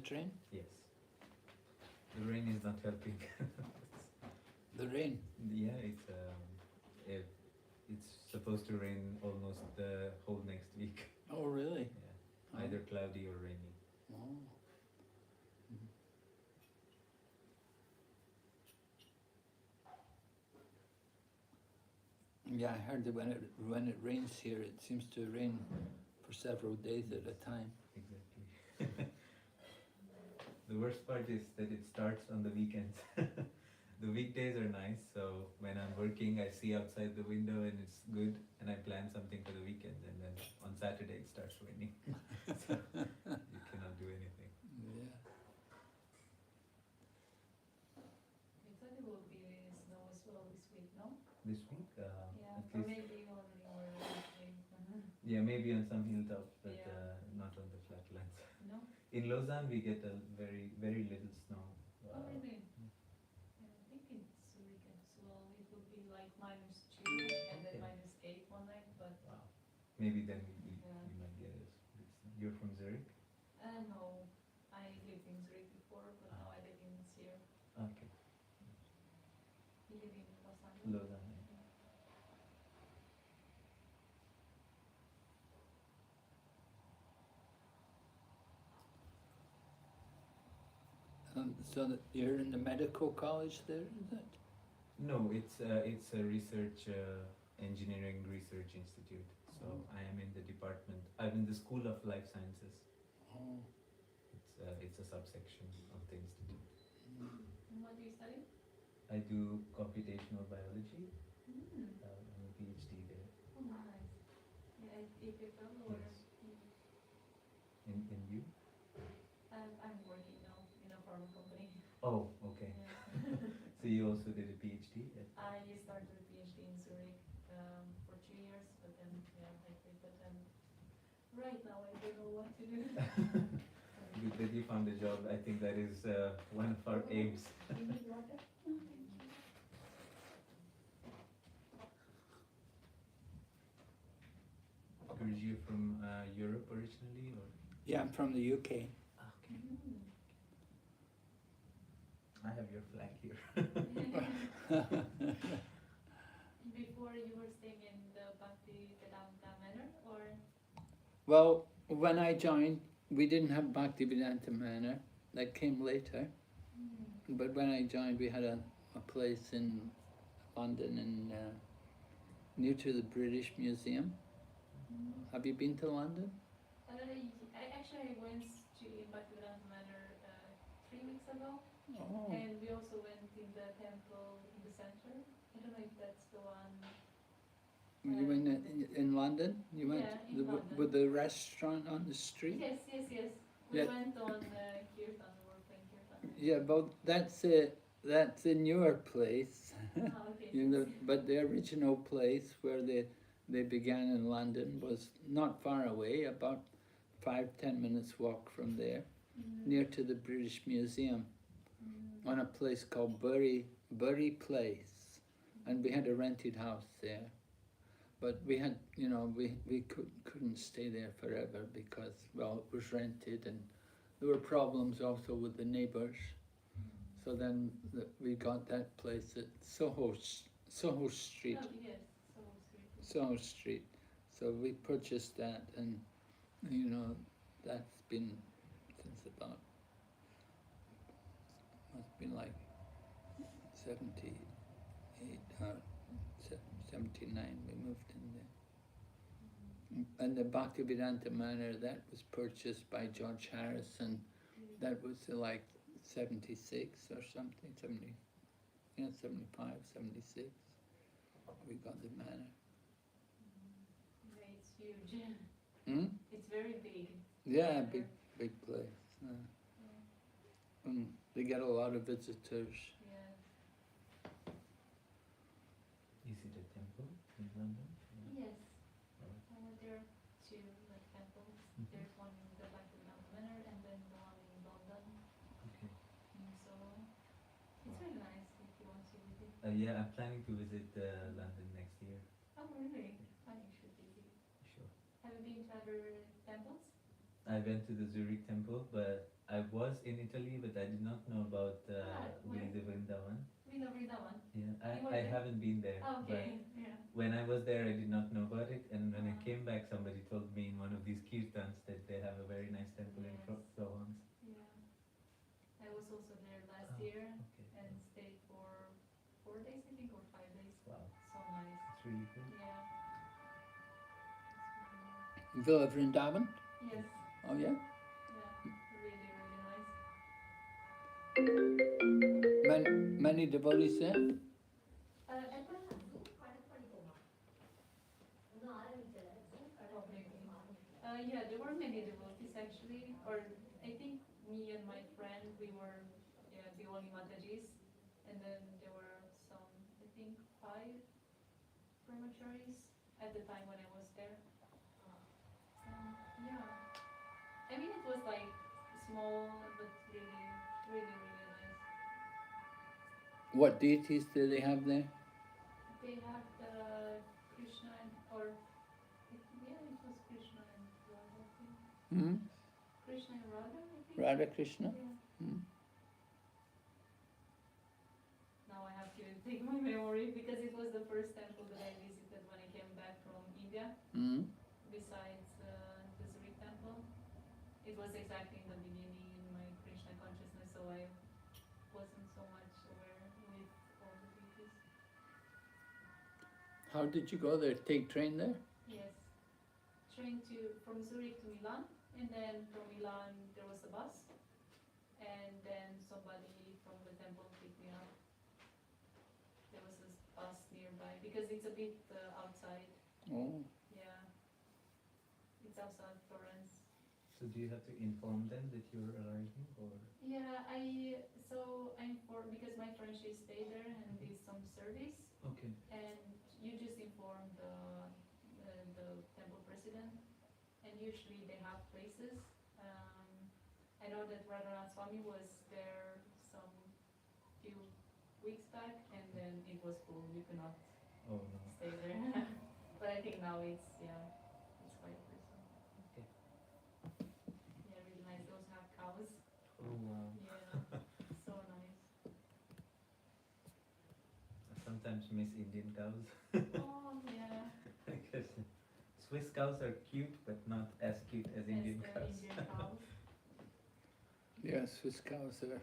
train? Yes. The rain is not helping. The rain? Yeah, it's supposed to rain almost the whole next week. Oh, really? Yeah, either cloudy or rainy. Oh. Yeah, I heard that when it rains here, it seems to rain for several days at a time. Exactly. The worst part is that it starts on the weekends. The weekdays are nice, so when I'm working, I see outside the window and it's good, and I plan something for the weekend, and then on Saturday it starts raining. So you cannot do anything. Yeah. It said it will be snow as well this week, no? This week, Yeah, at or least, maybe only more likely. yeah, maybe on some hilltops, but Yeah. not on the flatlands. No? In Lausanne, we get a very little snow. Oh, really? Yeah, I think it's weekend as well. It will be like -2 and then Okay. -8 one night, but Wow. Maybe then Yeah. we might get it. You're from Zurich? no, I lived in Zurich before, but now I live in Sierra. Okay. You live in Lausanne? Lausanne. So that you're in the medical college there, is it? No, it's a research engineering research institute. So I am in the department. I'm in the School of Life Sciences. Oh. It's a subsection of the institute. And what do you study? I do computational biology. Mm. I'm a PhD there. Oh, nice. Yeah, at EPFL or? Yes. In you? I'm working now in a pharma company. Oh, okay. Yeah. So you also did a PhD? I started a PhD in Zurich for 2 years, but then I quit. But then right now I don't know what to do. Good that you found a job. I think that is one of our aims. You need water? Thank you. Are you from Europe originally, or? Yeah, I'm from the UK. Okay. Mm. I have your flag here. Before you were staying in the Bhakti Vedanta Manor, or? Well, when I joined, we didn't have Bhaktivedanta Manor. That came later. Mm. But when I joined, we had a place in London, and near to the British Museum. Mm. Have you been to London? I actually went to Bhakti Vedanta Manor 3 weeks ago. Oh. And we also went in the temple in the center. I don't know if that's the one. You went in London? You went Yeah, in London. with the restaurant on the street? Yes. We Yeah. went on Kirtan, we were playing Kirtan. Yeah, but that's a newer place. Ah, okay. You know, but the original place where they began in London was not far away, about 5-10 minutes walk from there, near to the British Museum, on a place called Bury Place, and we had a rented house there. But we had, we couldn't stay there forever because, well, it was rented, and there were problems also with the neighbours. So then we got that place at Soho Street. Oh, yes, so sweet. Soho Street. So we purchased that, and that's been since about, must be like 78, 79 we moved in there. And the Bhaktivedanta Manor, that was purchased by George Harrison. That was like 76 or something, 75, 76. We got the manor. Yeah, it's huge. Hmm? It's very big. Yeah, big place. They get a lot of visitors. Yeah. Is it a temple in London? Yes. Alright. There are 2 temples. Mhm. There's one in the Bhaktivedanta Manor and then the one in London. Okay. So it's very nice if you want to visit. Yeah, I'm planning to visit London next year. Oh, really? I should visit. Sure. Have you been to other temples? I went to the Zurich temple, but I was in Italy, but I did not know about Where? Vrindavan. Vrindavan. Yeah, You were I there? haven't been there, but Okay, yeah. when I was there, I did not know about it, and when I Ah. came back, somebody told me in one of these kirtans that they have a very nice temple in Yes. Florence. Yeah. I was also there last Oh, year okay. and stayed for 4 days, I think, or 5 days. Wow, So nice. it's really good. Yeah. Villa Vrindavan? Yes. Oh yeah? Yeah. Really, really nice. Many devotees there? Yeah, there were many devotees actually, or I think me and my friend, we were, yeah, the only Matajis, and then there were some, I think 5 brahmacharis at the time when I was there. Yeah, I mean it was like small, but really, really, really nice. What deities do they have there? They have the Krishna and, or yeah, it was Krishna and Radha, I think. Hmm? Krishna and Radha, I think. Radha Krishna? Yeah. Hmm? Now I have to take my memory because it was the first temple that I visited when I came back from India, Hmm? besides the Zurich temple. It was exactly in the beginning in my Krishna consciousness, so I wasn't so much aware with all the deities. How did you go there? Take train there? Yes. Train from Zurich to Milan, and then from Milan there was a bus, and then somebody from the temple picked me up. There was this bus nearby because it's a bit outside. Oh. Yeah, it's outside Florence. So do you have to inform them that you're arriving, or? Yeah, I'm for because my friend she stayed there and did some service, Okay. and you just inform the temple president, and usually they have places. I know that Radhanath Swami was there some few weeks back, and then it was full. You cannot Oh no. stay there. But I think now it's quite full. Okay. Yeah, really nice. They also have cows. Oh wow. Yeah, so nice. I sometimes miss Indian cows. Oh yeah. Because Swiss cows are cute, but not as cute as Indian As the cows. Indian cows. Yeah, Swiss cows are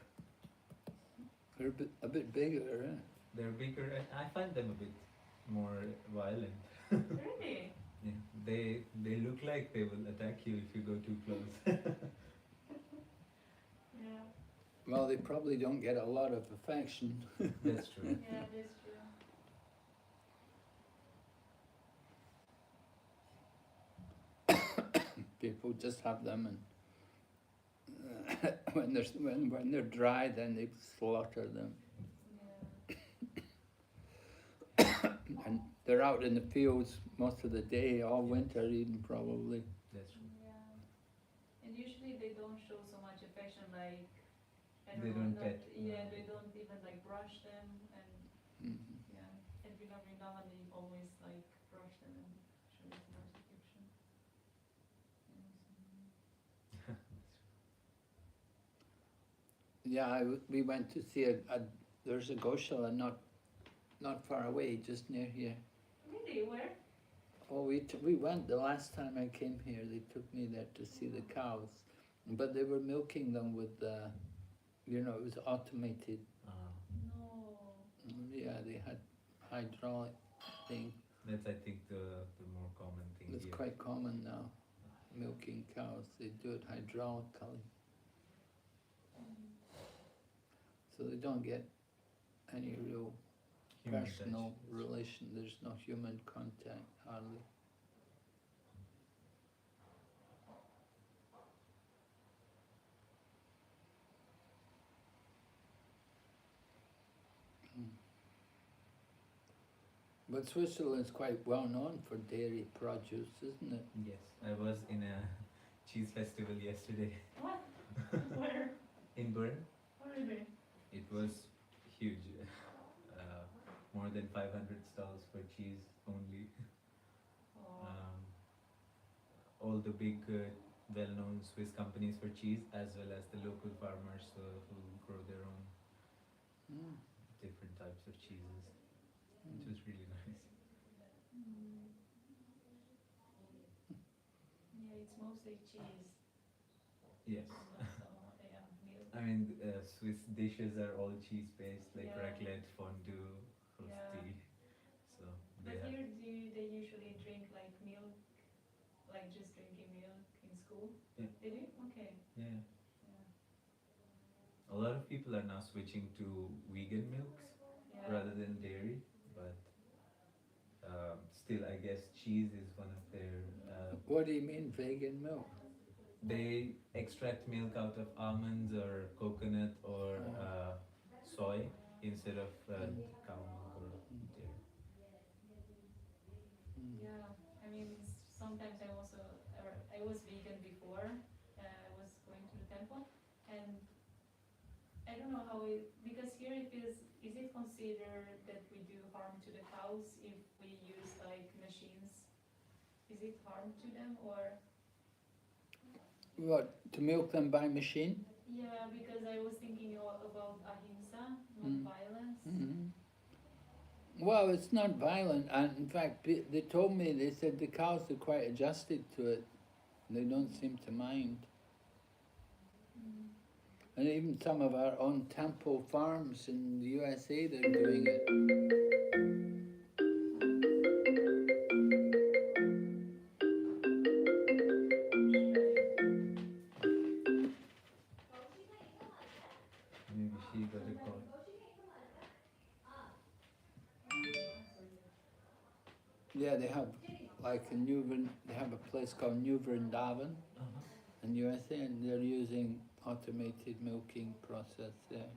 they're a bit bigger, eh? They're bigger, and I find them a bit more violent. Really? Yeah, they look like they will attack you if you go too close. Yeah. Well, they probably don't get a lot of affection. That's true. Yeah, that's true. People just have them, and when they're dry, then they slaughter them. Yeah. And they're out in the fields most of the day, all winter even probably. That's true. Yeah. And usually they don't show so much affection, like I They don't know, don't pet. yeah, No. they don't even like brush them, and Mhm. yeah. And Vrindavan they always like brush them and show so much affection. Yeah, we went to see there's a Goshala not far away, just near here. Really? Where? Oh, we went the last time I came here. They took me there to see the cows, but they were milking them with it was automated. No. Yeah, they had hydraulic thing. That's I think the more common thing It's here. quite common now, milking cows. They do it hydraulically, so they don't get any real Human personal touch. relation. There's no human contact hardly. But Switzerland's quite well known for dairy produce, isn't it? Yes, I was in a cheese festival yesterday What? Where? in Bern. Oh, really? It was huge. More than 500 stalls for cheese only. Oh. All the big well-known Swiss companies for cheese, as well as the local farmers who grow their own Mm. different types of cheeses, which Mm. was really nice. Mm. Yeah, it's mostly cheese. Yes. Not so, yeah, milk. I mean, Swiss dishes are all cheese-based, like Yeah. raclette, fondue, Yeah. rosti. So they But have. here, they usually drink like milk, like just drinking milk in school? Yeah. They do? Okay. Yeah. Yeah. A lot of people are now switching to vegan milks Yeah. rather than dairy, but still, I guess cheese is one of their. What do you mean vegan milk? They extract milk out of almonds or coconut or soy instead of Mm. cow milk or dairy. Mm. Yeah, I mean, sometimes I was vegan before. I was going to the temple, and I don't know how because here is it considered that we do harm to the cows if we use like machines? Is it harm to them or? What, to milk them by machine? Yeah, because I was thinking about ahimsa, Mm. non-violence. Mm. Well, it's not violent, and in fact, they told me, they said the cows are quite adjusted to it. They don't seem to mind. Mm. And even some of our own temple farms in the USA, they're doing it. Maybe she got a call. Yeah, they have like they have a place called New Vrindavan in USA, and they're using automated milking process there.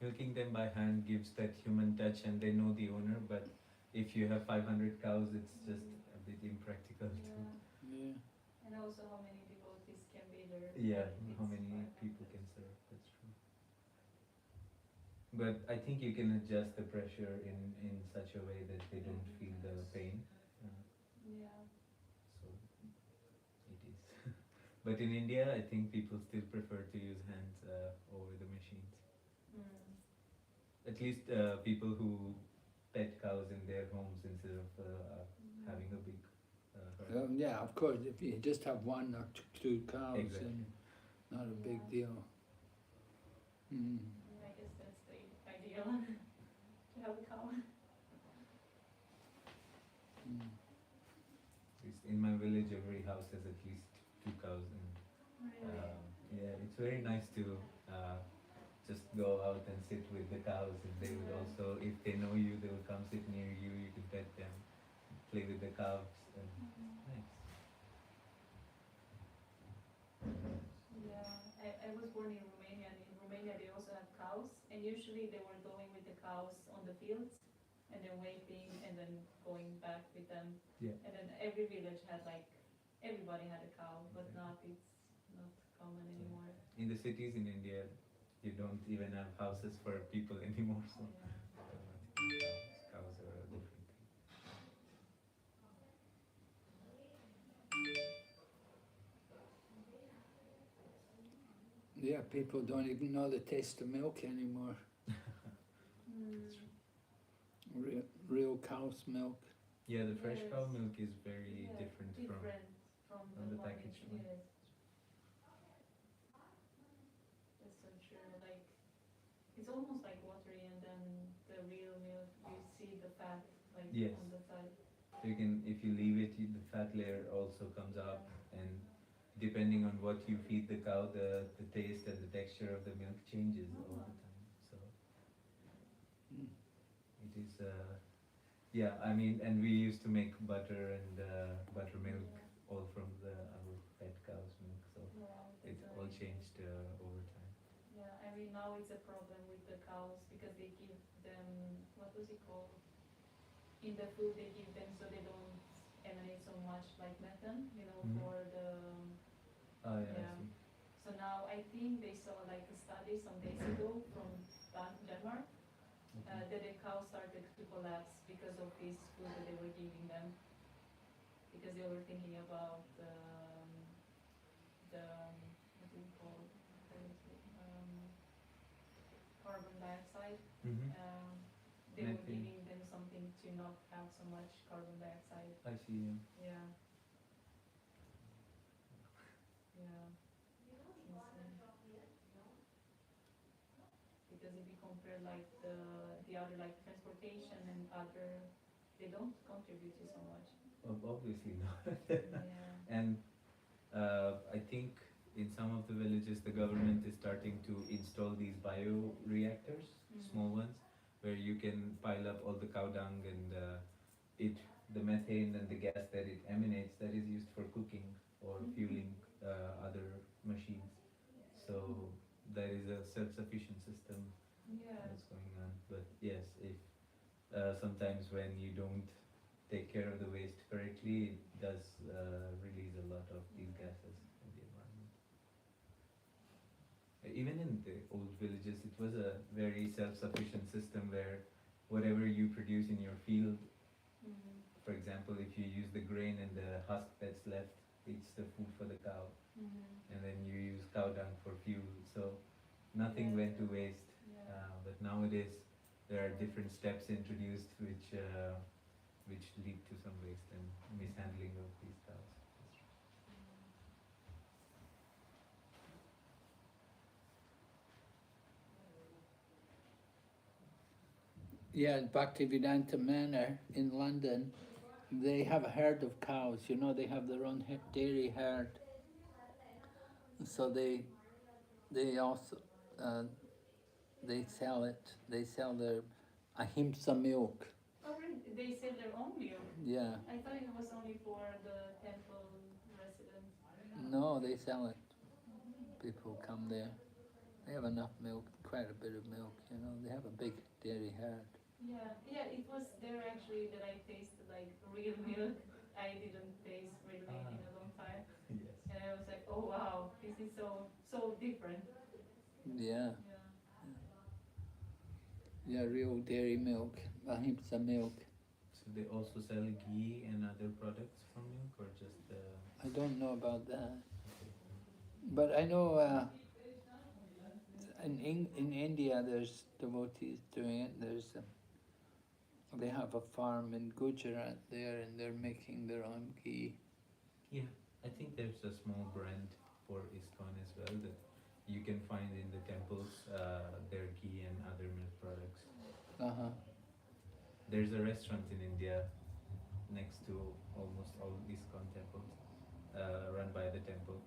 Milking them by hand gives that human touch, and they know the owner. But if you have 500 cows, it's just a bit impractical too. Yeah, Yeah. and also how many devotees can be there? Yeah, if how it's many 500. people can serve? That's true. But I think you can adjust the pressure in such a way that they don't feel the pain. Yeah. So it is. But in India, I think people still prefer to use hands over the machines. Mm. At least people who pet cows in their homes instead of having a big herd. Yeah, of course, if you just have one or two cows, Exactly. then not a big Yeah. deal. Mm. I guess that's the ideal to have a cow. Mm. At least in my village, every house has at least 2 cows, and Really? yeah, it's very nice to just go out and sit with the cows, and they would Yeah. also, if they know you, they will come sit near you. You can pet them, play with the calves, and nice. Yeah, I was born in Romania, and in Romania they also have cows, and usually they were going with the cows on the fields, and then waiting, and then going back with them. Yeah. And then every village had like, everybody had a cow, but Exactly. it's not common anymore. In the cities in India, you don't even have houses for people anymore, so Yeah. automatically cows are a different thing. Yeah, people don't even know the taste of milk anymore. Mm. Real cow's milk. Yeah, the fresh cow Yes. milk is very Yeah, different from from the one packaged in- one. Yes. That's so true. Like, it's almost like watery, and then the real milk, you see the fat like Yes. on the side. So you can, if you leave it, the fat layer also comes up, and depending on what you feed the cow, the taste and the texture of the milk changes all the time. So Mm. it is, yeah. I mean, and we used to make butter and buttermilk all from our pet cow's milk. So Yeah, it all changed over time. Yeah, I mean now it's a problem with the cows because they give them, what was it called? In the food they give them so they don't emanate so much like methane, Mhm. for the. Oh yeah, Yeah. I see. So now I think they saw like a study some days ago from Denmark, Okay. that the cow started to collapse because of this food that they were giving them. Because because they were thinking about what do you call it? Carbon dioxide. Mm-hmm. They were Methane. giving them something to not have so much carbon dioxide. I see. Yeah. Yeah. Insane. Because if you compare like the other like transportation and other, they don't contribute to so much. Obviously not. Yeah. And I think in some of the villages the government is starting to install these bioreactors, small ones, where you can pile up all the cow dung and the methane and the gas that it emanates that is used for cooking or fueling other machines. So there is a self-sufficient system Yeah. that's going on. But yes, if sometimes when you don't take care of the waste correctly, it does release a lot of these gases in the environment. Even in the old villages, it was a very self-sufficient system where whatever you produce in your field, for example, if you use the grain and the husk that's left, it's the food for the cow, and then you use cow dung for fuel. So nothing Yeah. went to waste. Yeah. But nowadays, there are different steps introduced which lead to some waste and mishandling of these cows. Yeah, in Bhaktivedanta Manor in London, they have a herd of cows. You know, they have their own dairy herd. So they also they sell it. They sell their ahimsa milk. Oh, really? They sell their own milk? Yeah. I thought it was only for the temple residents. No, they sell it. People come there. They have enough milk, quite a bit of milk. You know, they have a big dairy herd. Yeah, yeah, it was there actually that I tasted like real milk. I didn't taste real milk in a long time. Yes. And I was like, oh wow, this is so different. Yeah. Yeah. Yeah, real dairy milk, ahimsa milk. So they also sell ghee and other products from milk, or just I don't know about that, but I know in India there's devotees doing it. They have a farm in Gujarat there, and they're making their own ghee. Yeah, I think there's a small brand for ISKCON as well that you can find in the temples, their ghee and other milk products. There's a restaurant in India next to almost all ISKCON temples, run by the temple,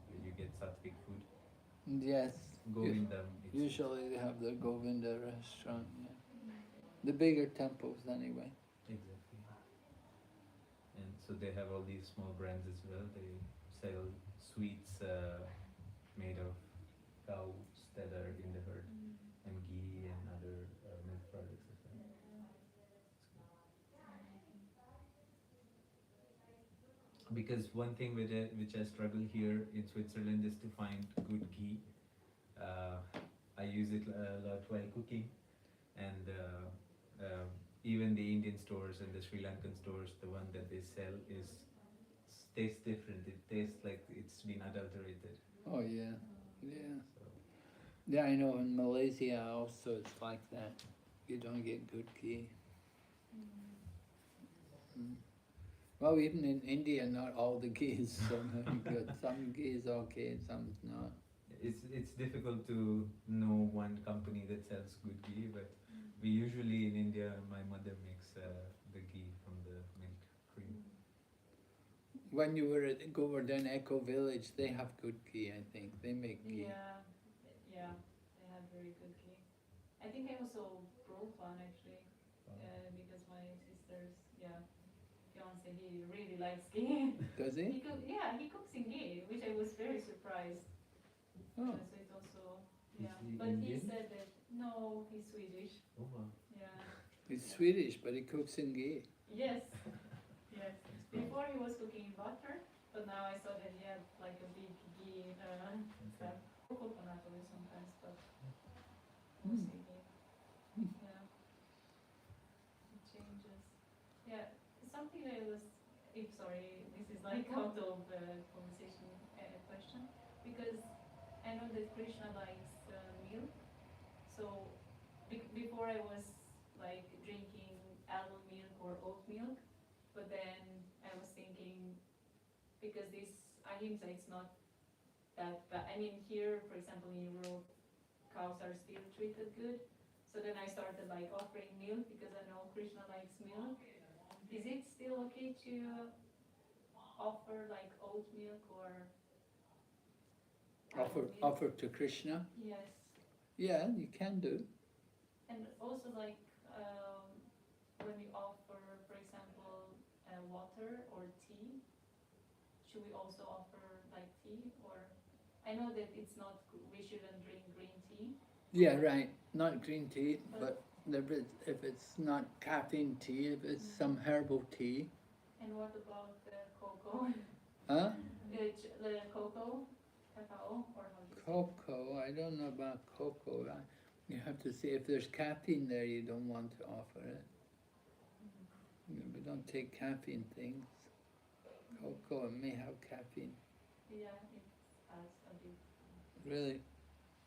where you get sattvic food. Yes. Govindam. Usually they have their Govinda restaurant. Yeah. The bigger temples, anyway. Exactly. And so they have all these small brands as well. They sell sweets made of cows that are in the herd, and ghee and other milk products as well. Because one thing which I struggle here in Switzerland is to find good ghee. I use it a lot while cooking, and even the Indian stores and the Sri Lankan stores, the one that they sell tastes different. It tastes like it's been adulterated. Oh yeah, yeah. So, Yeah, I know in Malaysia also it's like that. You don't get good ghee. Well, even in India, not all the ghee is so very good. Some ghee is okay, some's not. it's difficult to know one company that sells good ghee, but we usually in India, my mother makes the ghee from the milk cream. When you were at Govardhan Eco Village, they have good ghee, I think. They make ghee. Yeah, yeah, they have very good ghee. I think I also brought one actually, because my sister's, fiance, he really likes ghee. Does he? He cooks in ghee, which I was very surprised. Oh. So it also, Is he but Indian? he said that, no, he's Swedish. Oh wow. Yeah. He's Swedish, but he cooks in ghee. Yes, yes. Before he was cooking in butter, but now I saw that he had like a big ghee stuff. Coconut oil sometimes, but mostly ghee. Yeah. It changes. Yeah, something that was sorry, this is like out of conversation question, because I know that Krishna likes milk, so before I was like drinking almond milk or oat milk, but then I was thinking, because this ahimsa, it's not that bad. I mean, here, for example, in Europe, cows are still treated good. So then I started like offering milk because I know Krishna likes milk. Is it still okay to offer like oat milk or Offer, almond milk? offer to Krishna? Yes. Yeah, you can do. And also like when we offer, for example, water or tea, should we also offer like tea? Or I know that it's not, we shouldn't drink green tea. Yeah, right. Not green tea, but if it's not caffeine tea, if it's some herbal tea. And what about the cocoa? Huh? The cocoa, cacao, or how do you say? Cocoa, I don't know about cocoa. You have to see if there's caffeine there, you don't want to offer it. We don't take caffeine things. Cocoa may have caffeine. Yeah, it has a bit. Really?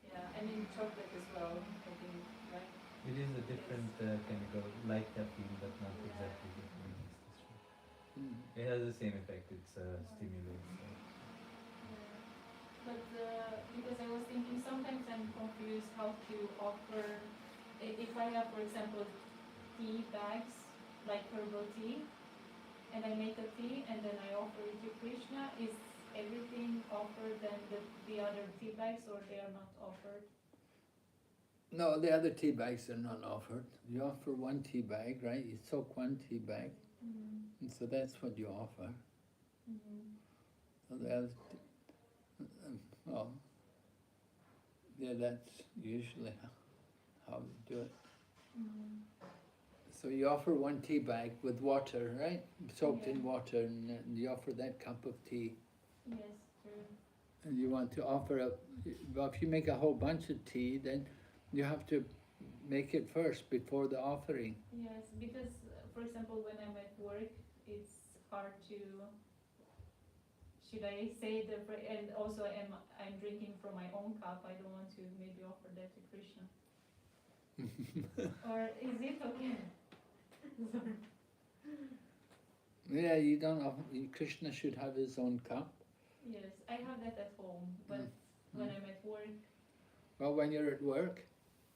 Yeah, I mean chocolate as well, I think, right? It is a different chemical, like caffeine, but not Yeah. exactly caffeine. That's true. Mm. It has the same effect. It's stimulates. But because I was thinking, sometimes I'm confused how to offer, if I have, for example, tea bags, like herbal tea, and I make a tea and then I offer it to Krishna, is everything offered and the other tea bags, or they are not offered? No, the other tea bags are not offered. You offer one tea bag, right? You soak one tea bag, and so that's what you offer. So the other, well, yeah, that's usually how you do it. So you offer one tea bag with water, right? Soaked in water, and you offer that cup of tea. Yes, true. And you want to offer well, if you make a whole bunch of tea, then you have to make it first before the offering. Yes, because, for example, when I'm at work, it's hard to, should I say and also I'm drinking from my own cup, I don't want to maybe offer that to Krishna. Or is it okay? Sorry. Yeah, you don't offer, Krishna should have his own cup. Yes, I have that at home, but when I'm at work. Well, when you're at work,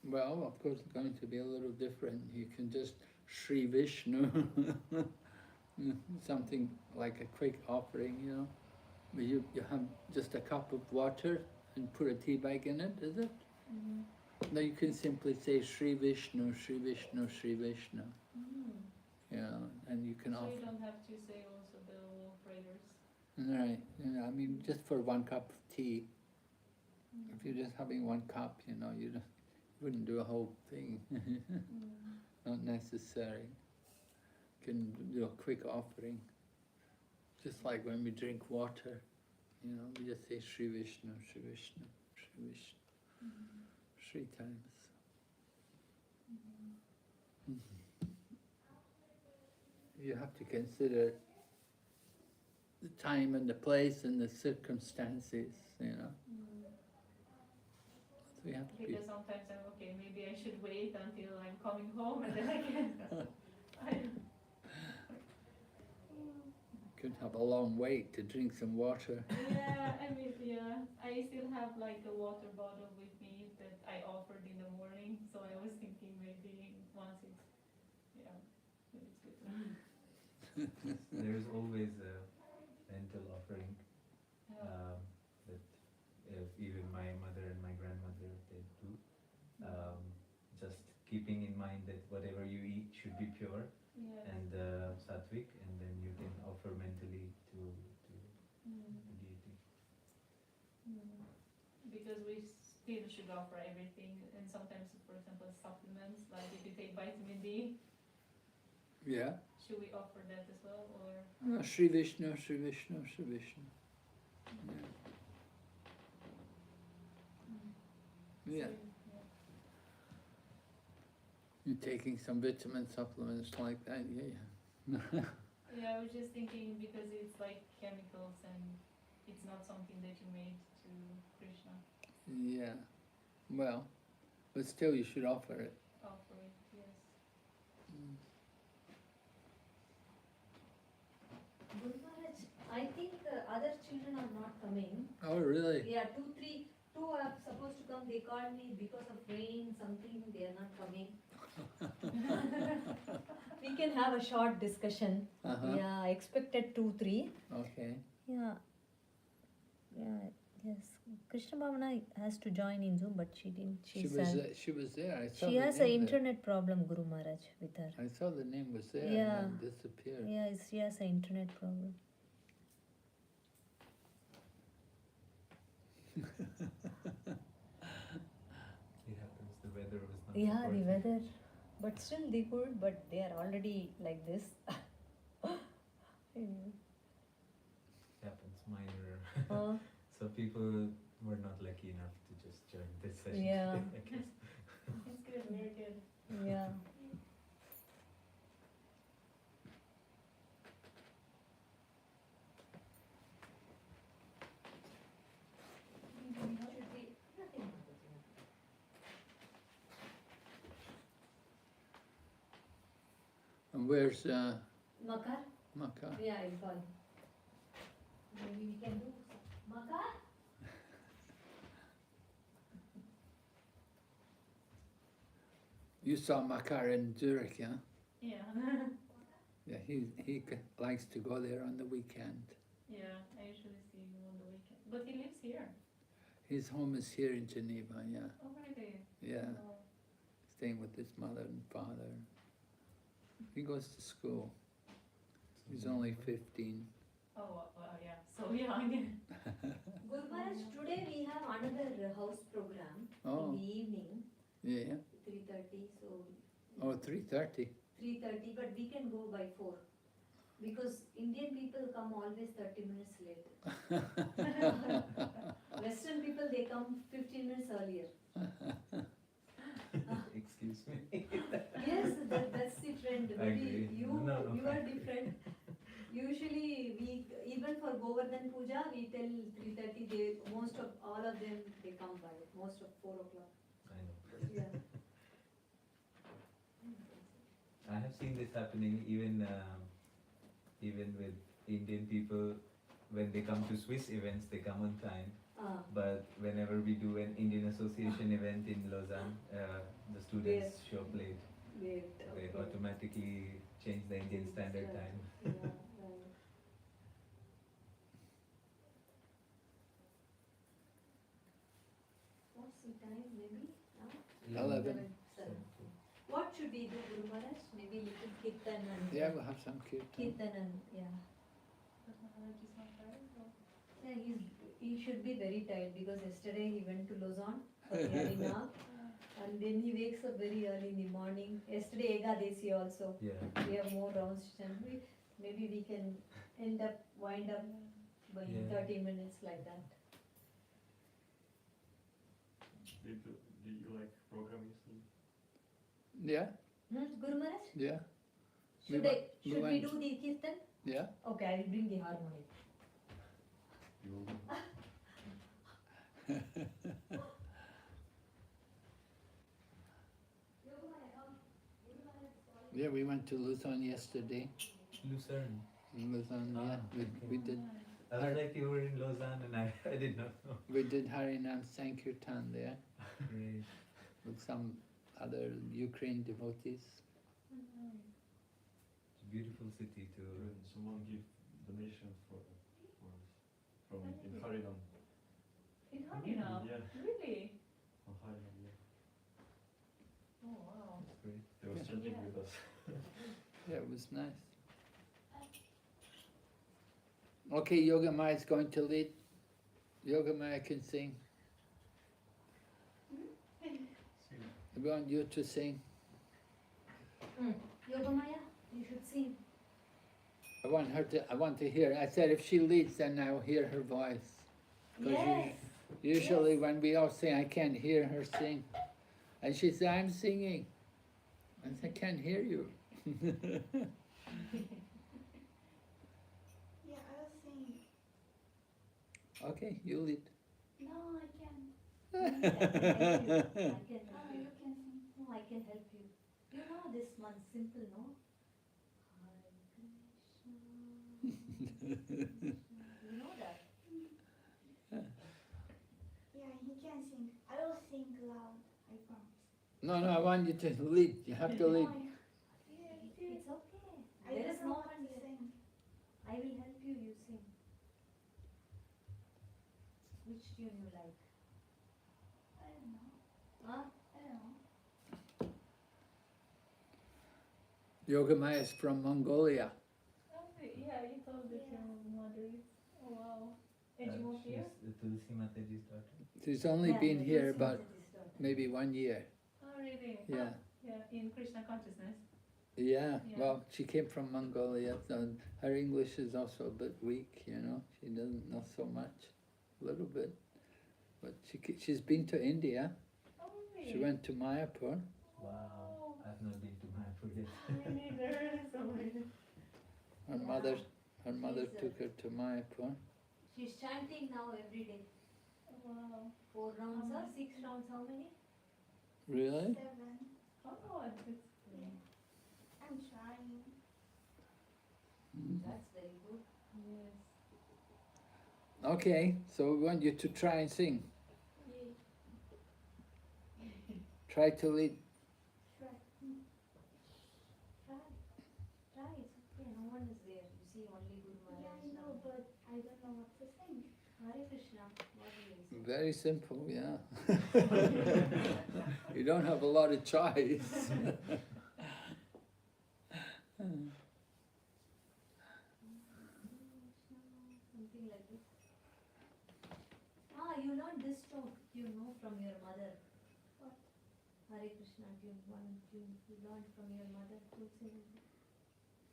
well, of course, it's going to be a little different. You can just Sri Vishnu, something like a quick offering, you know. You have just a cup of water and put a tea bag in it, is it? No, you can simply say Sri Vishnu, Sri Vishnu, Sri Vishnu. You know, and you can So offer. you don't have to say also the whole prayers. Right, yeah, I mean, just for one cup of tea. If you're just having one cup, you know, you wouldn't do a whole thing. Not necessary. You can do a quick offering. Just like when we drink water, you know, we just say Sri Vishnu, Sri Vishnu, Sri Vishnu. 3 times. You have to consider the time and the place and the circumstances, you know. So you have to be. Because sometimes I'm okay, maybe I should wait until I'm coming home and then I can. Could have a long wait to drink some water. Yeah, I mean, yeah. I still have like a water bottle with me that I offered in the morning, so I was thinking maybe once it's, yeah, maybe it's good. There is always a mental offering Yeah. that even my mother and my grandmother they do. Just keeping in mind that whatever you eat should be pure Yeah. and sattvic, and then you can offer mentally to the deity. Because we still should offer everything, and sometimes, for example, supplements, like if you take vitamin D, Yeah. should we offer that as well, or? No, Sri Vishnu, Sri Vishnu, Sri Vishnu. Yeah. So, You're taking some vitamin supplements like that, yeah. Yeah, I was just thinking because it's like chemicals and it's not something that you made to Krishna. Yeah. Well, but still you should offer it. Offer it, yes. Guru Maharaj, I think other children are not coming. Oh, really? Yeah, two are supposed to come. They called me because of rain, something, they are not coming. We can have a short discussion. Uh-huh. Yeah, I expected 2, 3. Okay. Yeah. Yeah, yes. Krishna Bhavana has to join in Zoom, but she didn't. She was there. I saw She the has name an there. internet problem, Guru Maharaj, with her. I saw the name was there Yeah. and then disappeared. Yeah, she has an internet problem. It happens. The weather was not. Yeah, the supportive. weather. But still they could, but they are already like this. Happens minor. Uh, So people were not lucky enough to just join this session. Yeah. today, I guess. It's good, very good. yeah. Should be nothing. And where's Makar? Maka? Yeah, I'll call. Maybe we can do Makar? You saw Makar in Zurich, yeah? Yeah. Yeah, he likes to go there on the weekend. Yeah, I usually see him on the weekend. But he lives here. His home is here in Geneva, yeah. Oh, really? Yeah, Oh. staying with his mother and father. He goes to school. He's only 15. Oh, well, yeah. So young. Guru Maharaj, today we have another house program Oh. in the evening, Yeah. 3:30. So Oh, 3:30. 3:30, but we can go by 4. Because Indian people come always 30 minutes late. Western people, they come 15 minutes earlier. Excuse me. Yes, that's the trend. I Maybe agree. you, No. you are different. Usually, we even for Govardhan Puja, we tell 3:30. They most of all of them they come by most of 4 o'clock. I know. Yeah. I have seen this happening even with Indian people. When they come to Swiss events, they come on time. But whenever we do an Indian Association event in Lausanne, the students show up late. Wait, They okay. automatically change the Indian Standard Time. Yeah, right. What's the time? Maybe now? 11. 7. What should we do, Guru Maharaj? Maybe little kirtan and Yeah, we'll have some kirtan. kirtan and yeah. But Maharaj is not tired, or? Yeah, he should be very tired because yesterday he went to Lausanne for the arena and then he wakes up very early in the morning. Yesterday Egadesi also. Yeah. We have more rounds and maybe we can wind up by Yeah. 30 minutes like that. Did you like program yesterday? Yeah, Guru Maharaj? yeah, Should We I? wa- we Should we went- do the kirtan? yeah. Okay, I will bring the harmonium. You will do? Yeah, we went to Lausanne yesterday. Lucerne. In Lausanne, yeah. We did I was like, you were in Lausanne and I did not know. we did Harinam Sankirtan there Great. with some other Ukraine devotees. It's a beautiful city to. When someone give donation for from in Haridam. In Harinam? Yeah, Really? from Haridam, yeah. Oh, wow. It's great. They was chanting Yeah. with us. Yeah, it was nice. Okay, Yoga Maya is going to lead. Yoga Maya can sing. I want you to sing. Yoga Maya, you should sing. I want to hear. I said if she leads, then I'll hear her voice. 'Cause Yes. Usually when we all sing, I can't hear her sing. And she said, I'm singing. I said, I can't hear you. Okay, you lead. No, I can. I can help you. I can help Oh, you. you can sing. No, I can help you. You know this one, simple, no? Hare Krishna. You know that? Yeah, he can sing. I will sing loud, I promise. No, I want you to lead. You have to lead. It's okay. I There don't is know no what one to here. sing. I will help you, you sing. Which tune you like? I don't know. Huh? I don't know. Yogamaya is from Mongolia. Yeah, you told that Yeah. your mother is. Oh, wow. And you moved She's here? Tulsi Mataji's daughter. She's only Yeah, been the here Tulsi about Mataji's daughter. maybe 1 year. Oh, really? Yeah. Yeah, in Krishna consciousness. Yeah, Yeah. well, she came from Mongolia, and her English is also a bit weak, you know. She doesn't know so much, a little bit. But she's been to India. Oh, really? She went to Mayapur. Wow, I've not been to Mayapur yet. Me neither. Sorry. Her Yeah. mother She's, took her to Mayapur. She's chanting now every day. Wow. 4 rounds or 6 rounds, how many? Really? 7. Oh, that's great. I'm trying. That's very good. Yes. Okay, so we want you to try and sing. Try to lead. Try. Try. Try, it's okay. No one is there. You see, only Guru Yeah, Maharaj. I know, but I don't know what to sing. Hare Krishna. What do you say? Very simple, yeah. You don't have a lot of choice. Something like this. Ah, you learned this tune, know, from your mother. What? Hare Krishna tune, one tune you learned from your mother. Tulsi Mataji.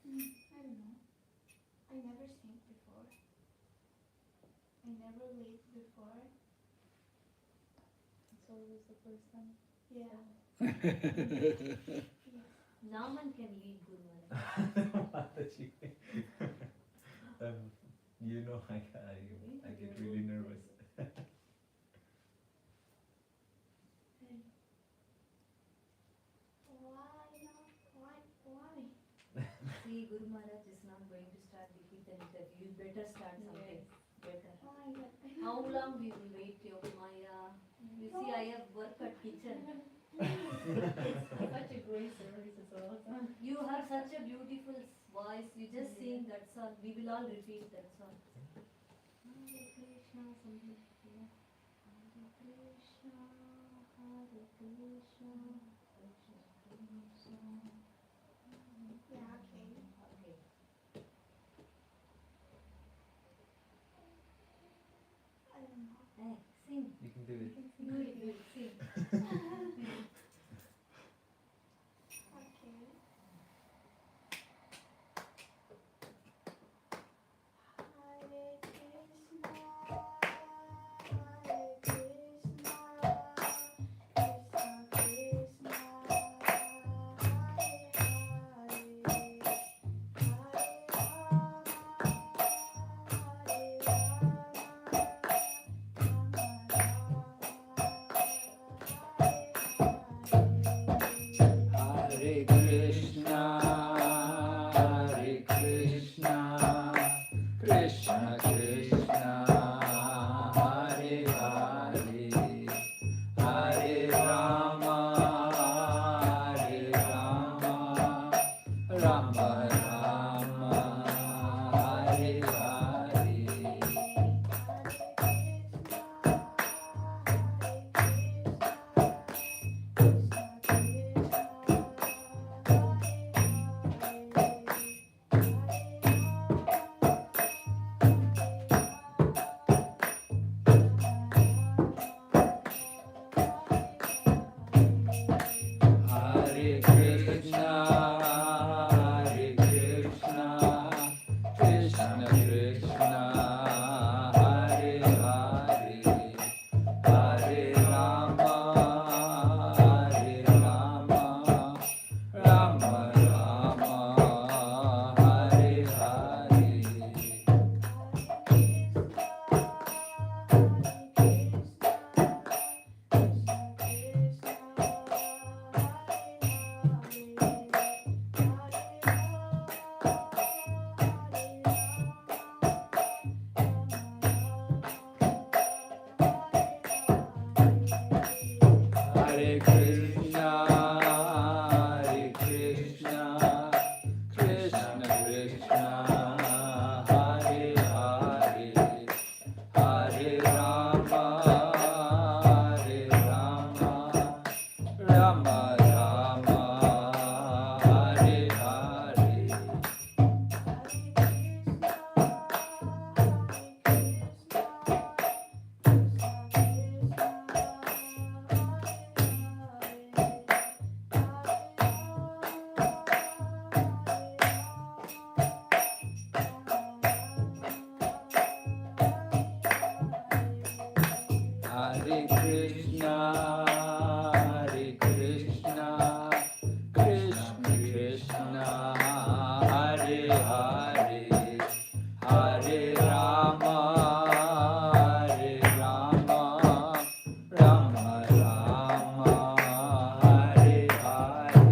I don't know. I never sang before. I never lead before. It's always the first time. Yeah. Naman can lead Guru Maharaj. Mataji. You know, I get really nervous. Why? See, Guru Maharaj is not going to start the Kirtan interview. You better start something. Better. Why? How long we will wait, Yogamaya? You see, I have work at kitchen. Such a great service as well. You have such a beautiful voice. You just sing, that's all. We will all repeat, that's all. Hare Krishna, something. Yeah. Hare Krishna, Hare Krishna, Krishna Krishna. Yeah, okay. Okay. I don't know. Hey, sing. You can do it. Do it, sing. Okay. Hare Krishna, Hare Krishna, Krishna Krishna, Krishna, Hare Krishna, Krishna Krishna, Hare Hare, Hare Rama, Hare Rama, Rama Rama, Hare Hare.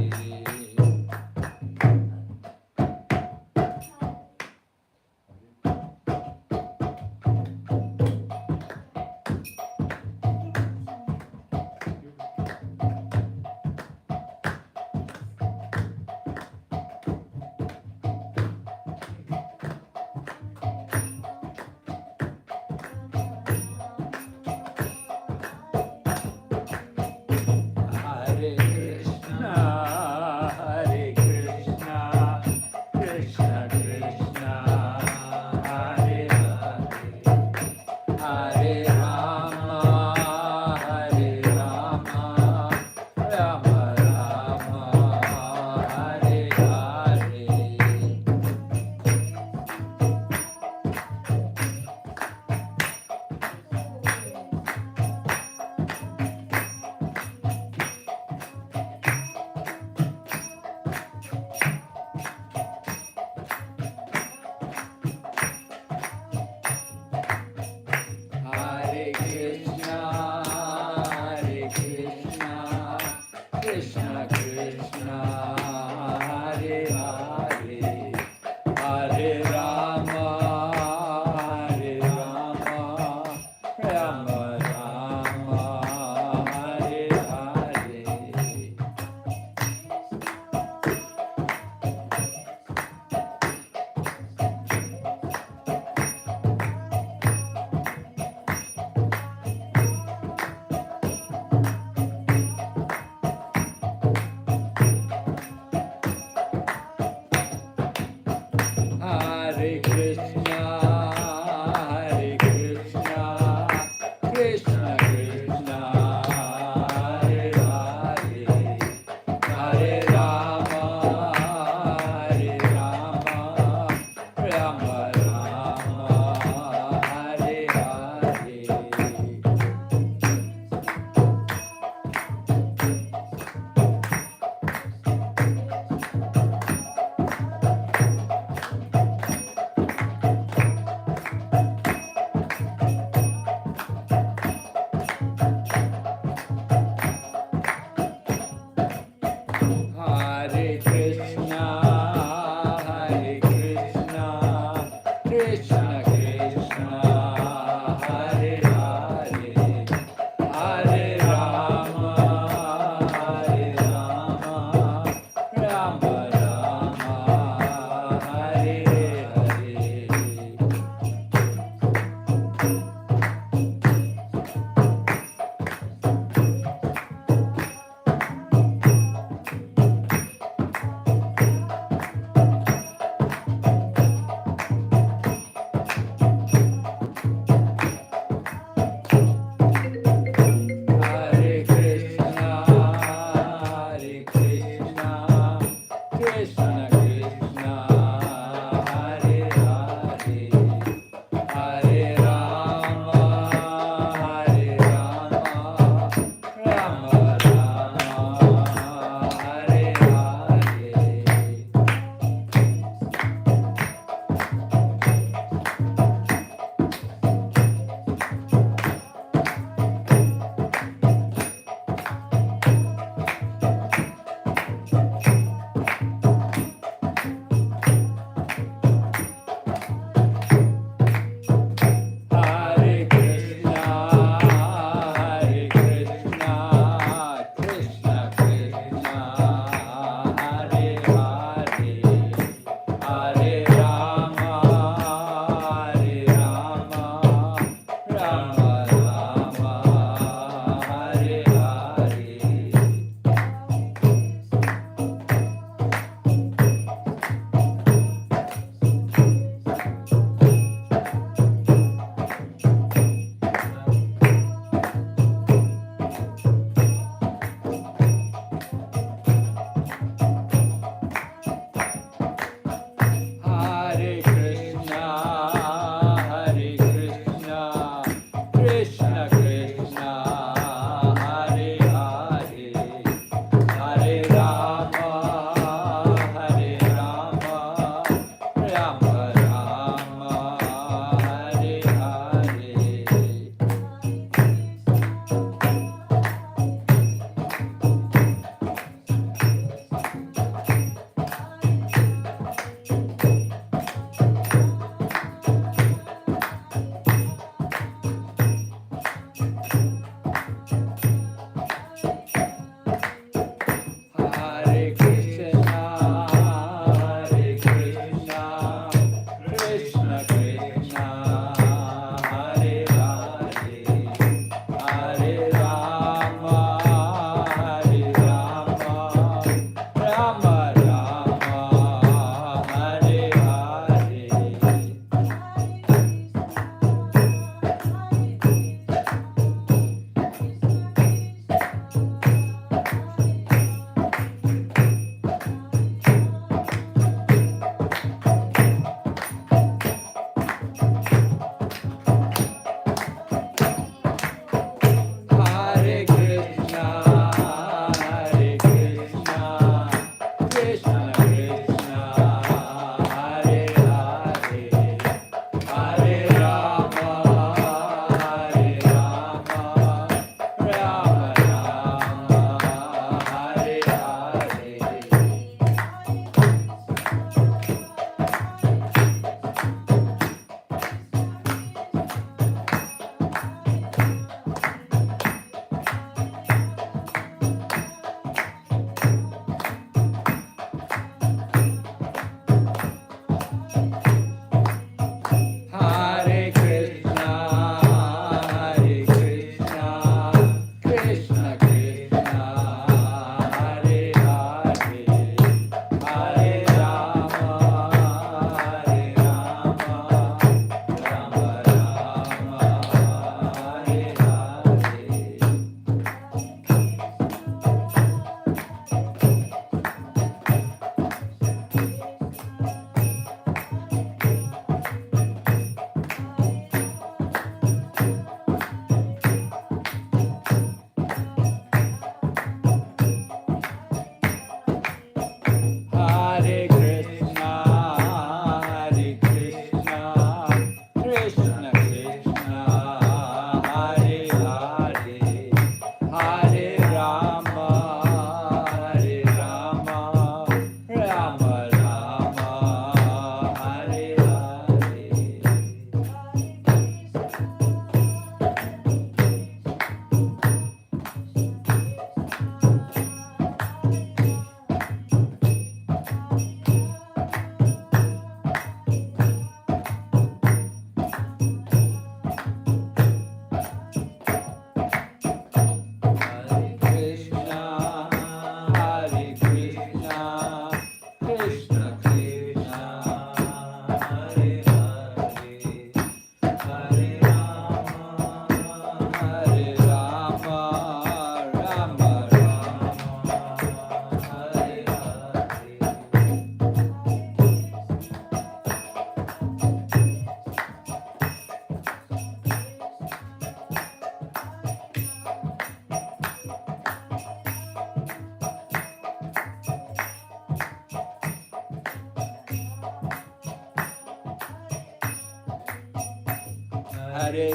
Hare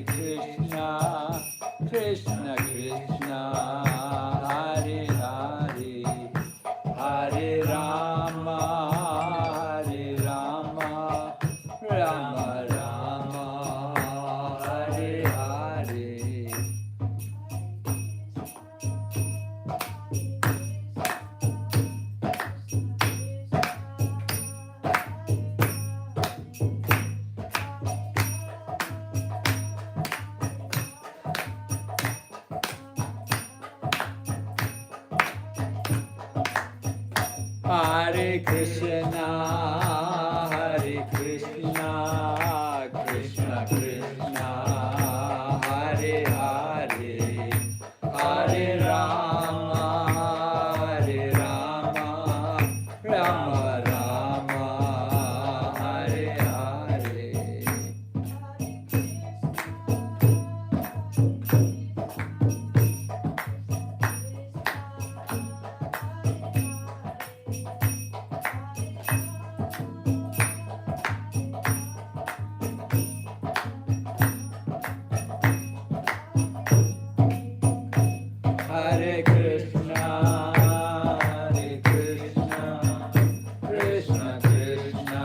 Krishna, Krishna Krishna, Hare Hare, Hare Rama, Rama Rama, Hare Hare. Hare Krishna, Krishna Krishna, Hare Hare, Hare Rama, Rama Rama, Hare Hare. Hare Krishna, Krishna Krishna,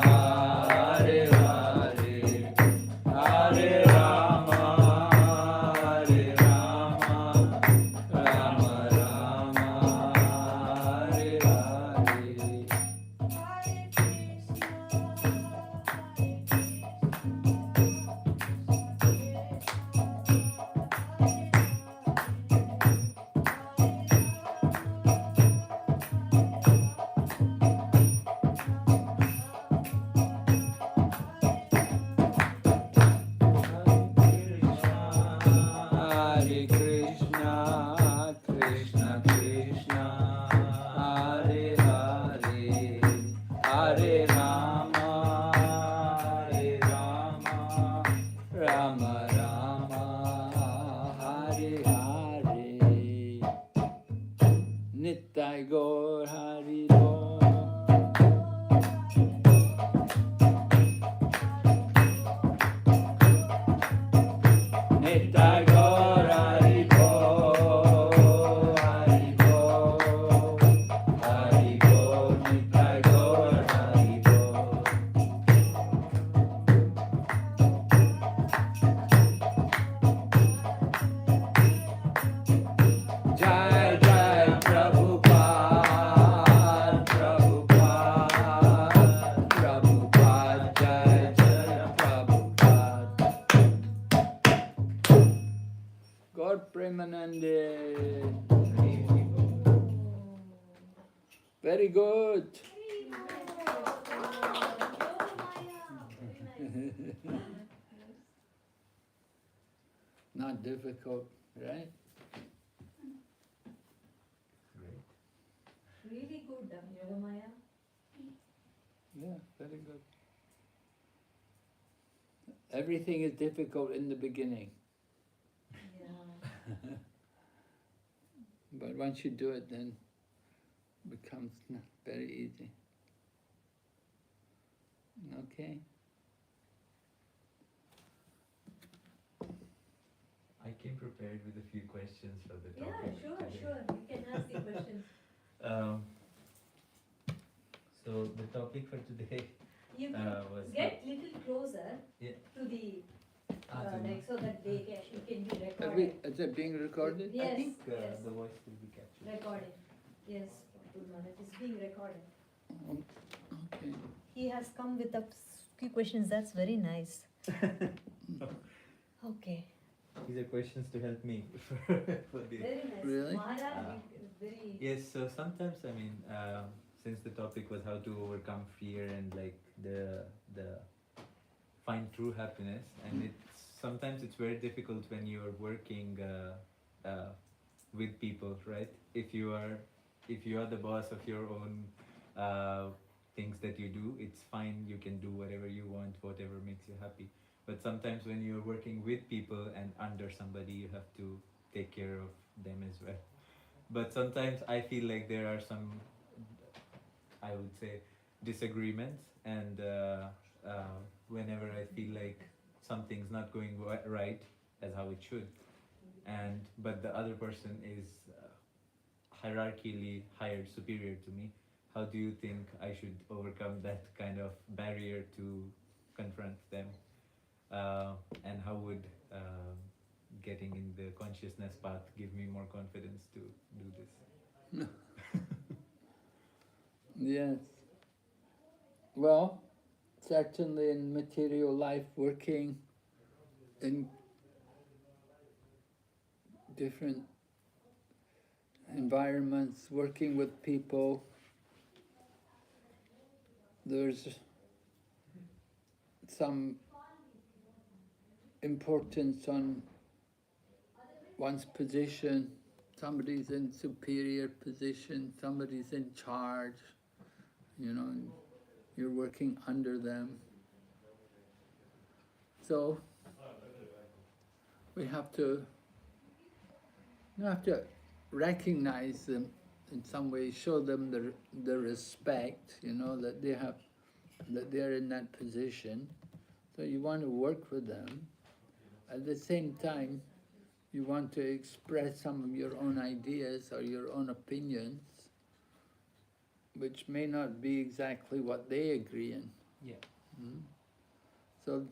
Hare Hare, Hare Rama, Rama Rama, Hare Hare. Hare Krishna, Krishna Krishna, Hare Hare, Hare Rama, Rama Rama, Hare Hare. Nittai Gaur Hari Bol. Nittai Gaur Hari Bol, Hari Bol, Hari Bol, Nittai Gaur Hari Bol. Jai Jai Prabhupada, Prabhupada, Jai Jai Prabhupada. God Premanande. Very good. Not difficult, right? Great. Really good, Yogamaya. Yeah, very good. Everything is difficult in the beginning, Yeah. but once you do it, then it becomes very easy. Okay. I came prepared with a few questions for the Yeah, topic sure, today. sure. You can ask the questions. So the topic for today You was get little closer Yeah. to the the- like so that they can it can be Is recorded. it being recorded? Yes, I think yes. the voice will be captured. Recording. Yes, Guru Maharaj, it's being recorded. Okay. He has come with a few questions. That's very nice. Okay. These are questions to help me for the. Very nice. Really? Maharaj, very. Yes, so sometimes I mean, since the topic was how to overcome fear and like the find true happiness, and sometimes it's very difficult when you're working with people, right? If you are the boss of your own things that you do, it's fine. You can do whatever you want, whatever makes you happy. But sometimes when you're working with people and under somebody, you have to take care of them as well. But sometimes I feel like there are some, I would say, disagreements, and whenever I feel like something's not going right as how it should, and but the other person is hierarchically higher, superior to me. How do you think I should overcome that kind of barrier to confront them? And how would getting in the consciousness path give me more confidence to do this? Yes. Well, certainly in material life, working in different environments, working with people, there's some importance on one's position. Somebody's in superior position, somebody's in charge, you know, and you're working under them. So we have to recognize them in some way, show them the respect, you know, that they're in that position. So you want to work with them. At the same time, you want to express some of your own ideas or your own opinions, which may not be exactly what they agree in. Yeah. So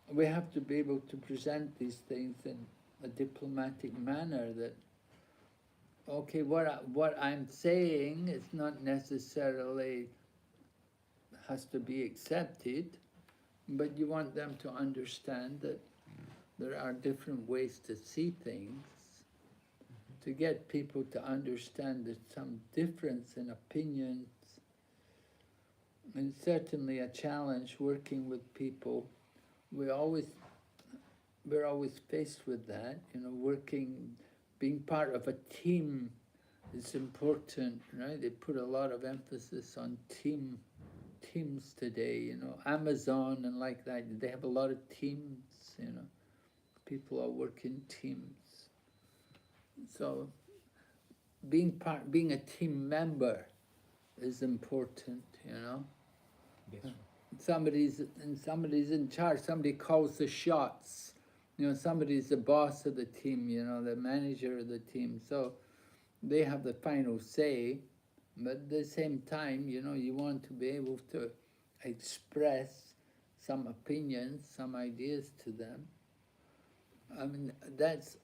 we have to be able to present these things in a diplomatic manner that, okay, what I'm saying is not necessarily has to be accepted, but you want them to understand that there are different ways to see things, to get people to understand there's some difference in opinions. And certainly a challenge working with people. We're always faced with that, you know, being part of a team is important, right? They put a lot of emphasis on teams today, you know, Amazon and like that, they have a lot of teams, you know. People are working teams. So being a team member is important, you know. Yes. Somebody's in charge, somebody calls the shots. You know, somebody's the boss of the team, you know, the manager of the team. So they have the final say, but at the same time, you know, you want to be able to express some opinions, some ideas to them. I mean, that's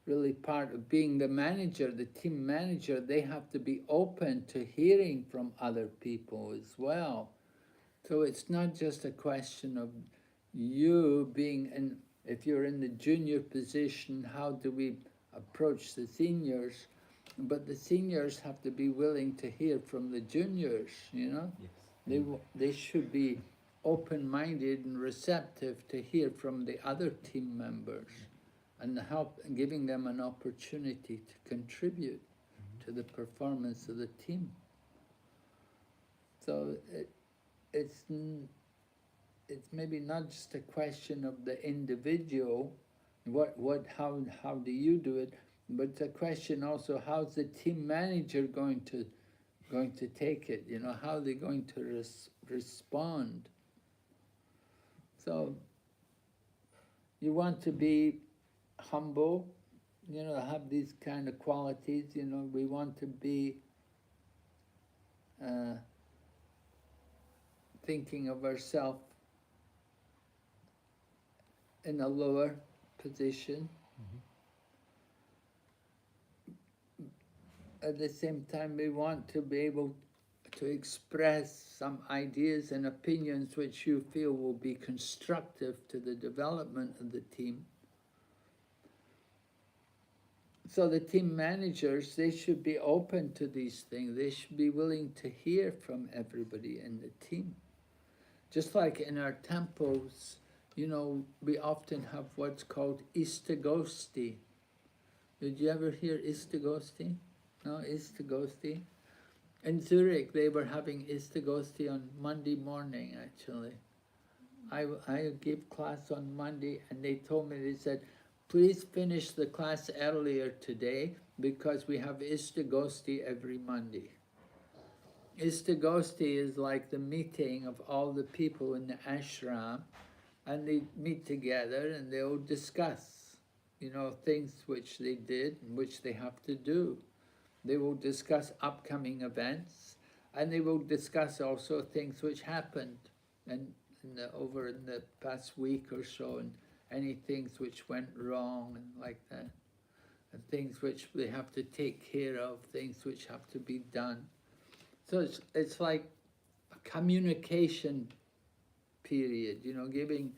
really part of being the manager, the team manager. They have to be open to hearing from other people as well. So it's not just a question of you being in, if you're in the junior position, how do we approach the seniors? But the seniors have to be willing to hear from the juniors, you know? Yes. They should be open-minded and receptive to hear from the other team members and giving them an opportunity to contribute to the performance of the team. So it's maybe not just a question of the individual, how do you do it, but it's a question also, how's the team manager going to take it, you know, how are they going to respond? So you want to be humble, you know, have these kind of qualities, you know, we want to be thinking of ourselves in a lower position. At the same time, we want to be able to express some ideas and opinions which you feel will be constructive to the development of the team. So the team managers, they should be open to these things. They should be willing to hear from everybody in the team. Just like in our temples, you know, we often have what's called Istagosti. Did you ever hear Istagosti? No, Istagosti? In Zurich, they were having Istagosti on Monday morning, actually. I gave class on Monday, and they told me, they said, please finish the class earlier today, because we have Istagosti every Monday. Istagosti is like the meeting of all the people in the ashram, and they meet together and they'll discuss, things which they did and which they have to do. They will discuss upcoming events, and they will discuss also things which happened over in the past week or so, and any things which went wrong and like that, and things which they have to take care of, things which have to be done. So it's like a communication period, giving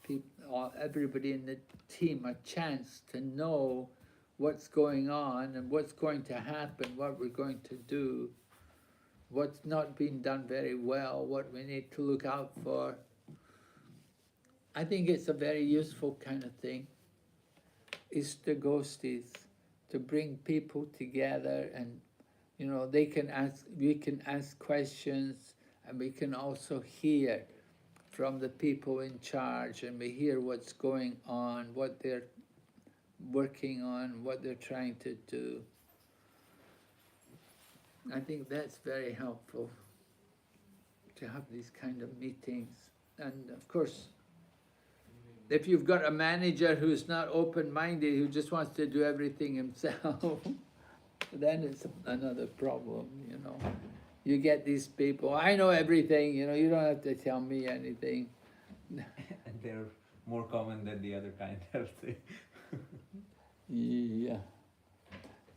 people, everybody in the team a chance to know what's going on and what's going to happen, what we're going to do, what's not being done very well, what we need to look out for. I think it's a very useful kind of thing, Istagostis, to bring people together, and we can ask questions, and we can also hear from the people in charge, and we hear what's going on, what they're working on, what they're trying to do. I think that's very helpful, to have these kind of meetings. And of course, if you've got a manager who's not open-minded, who just wants to do everything himself, then it's another problem, You get these people, I know everything, you don't have to tell me anything. And they're more common than the other kind, I'll say. Yeah.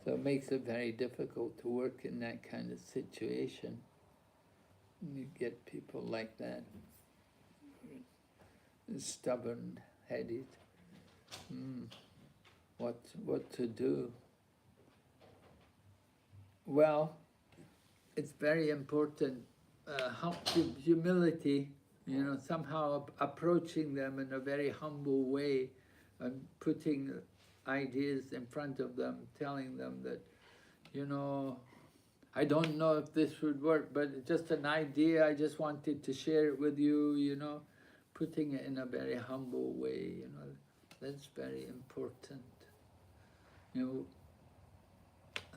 So it makes it very difficult to work in that kind of situation. You get people like that, stubborn-headed. What to do? Well, it's very important, humility, somehow approaching them in a very humble way, and putting ideas in front of them, telling them that, I don't know if this would work, but it's just an idea, I just wanted to share it with you, putting it in a very humble way, that's very important.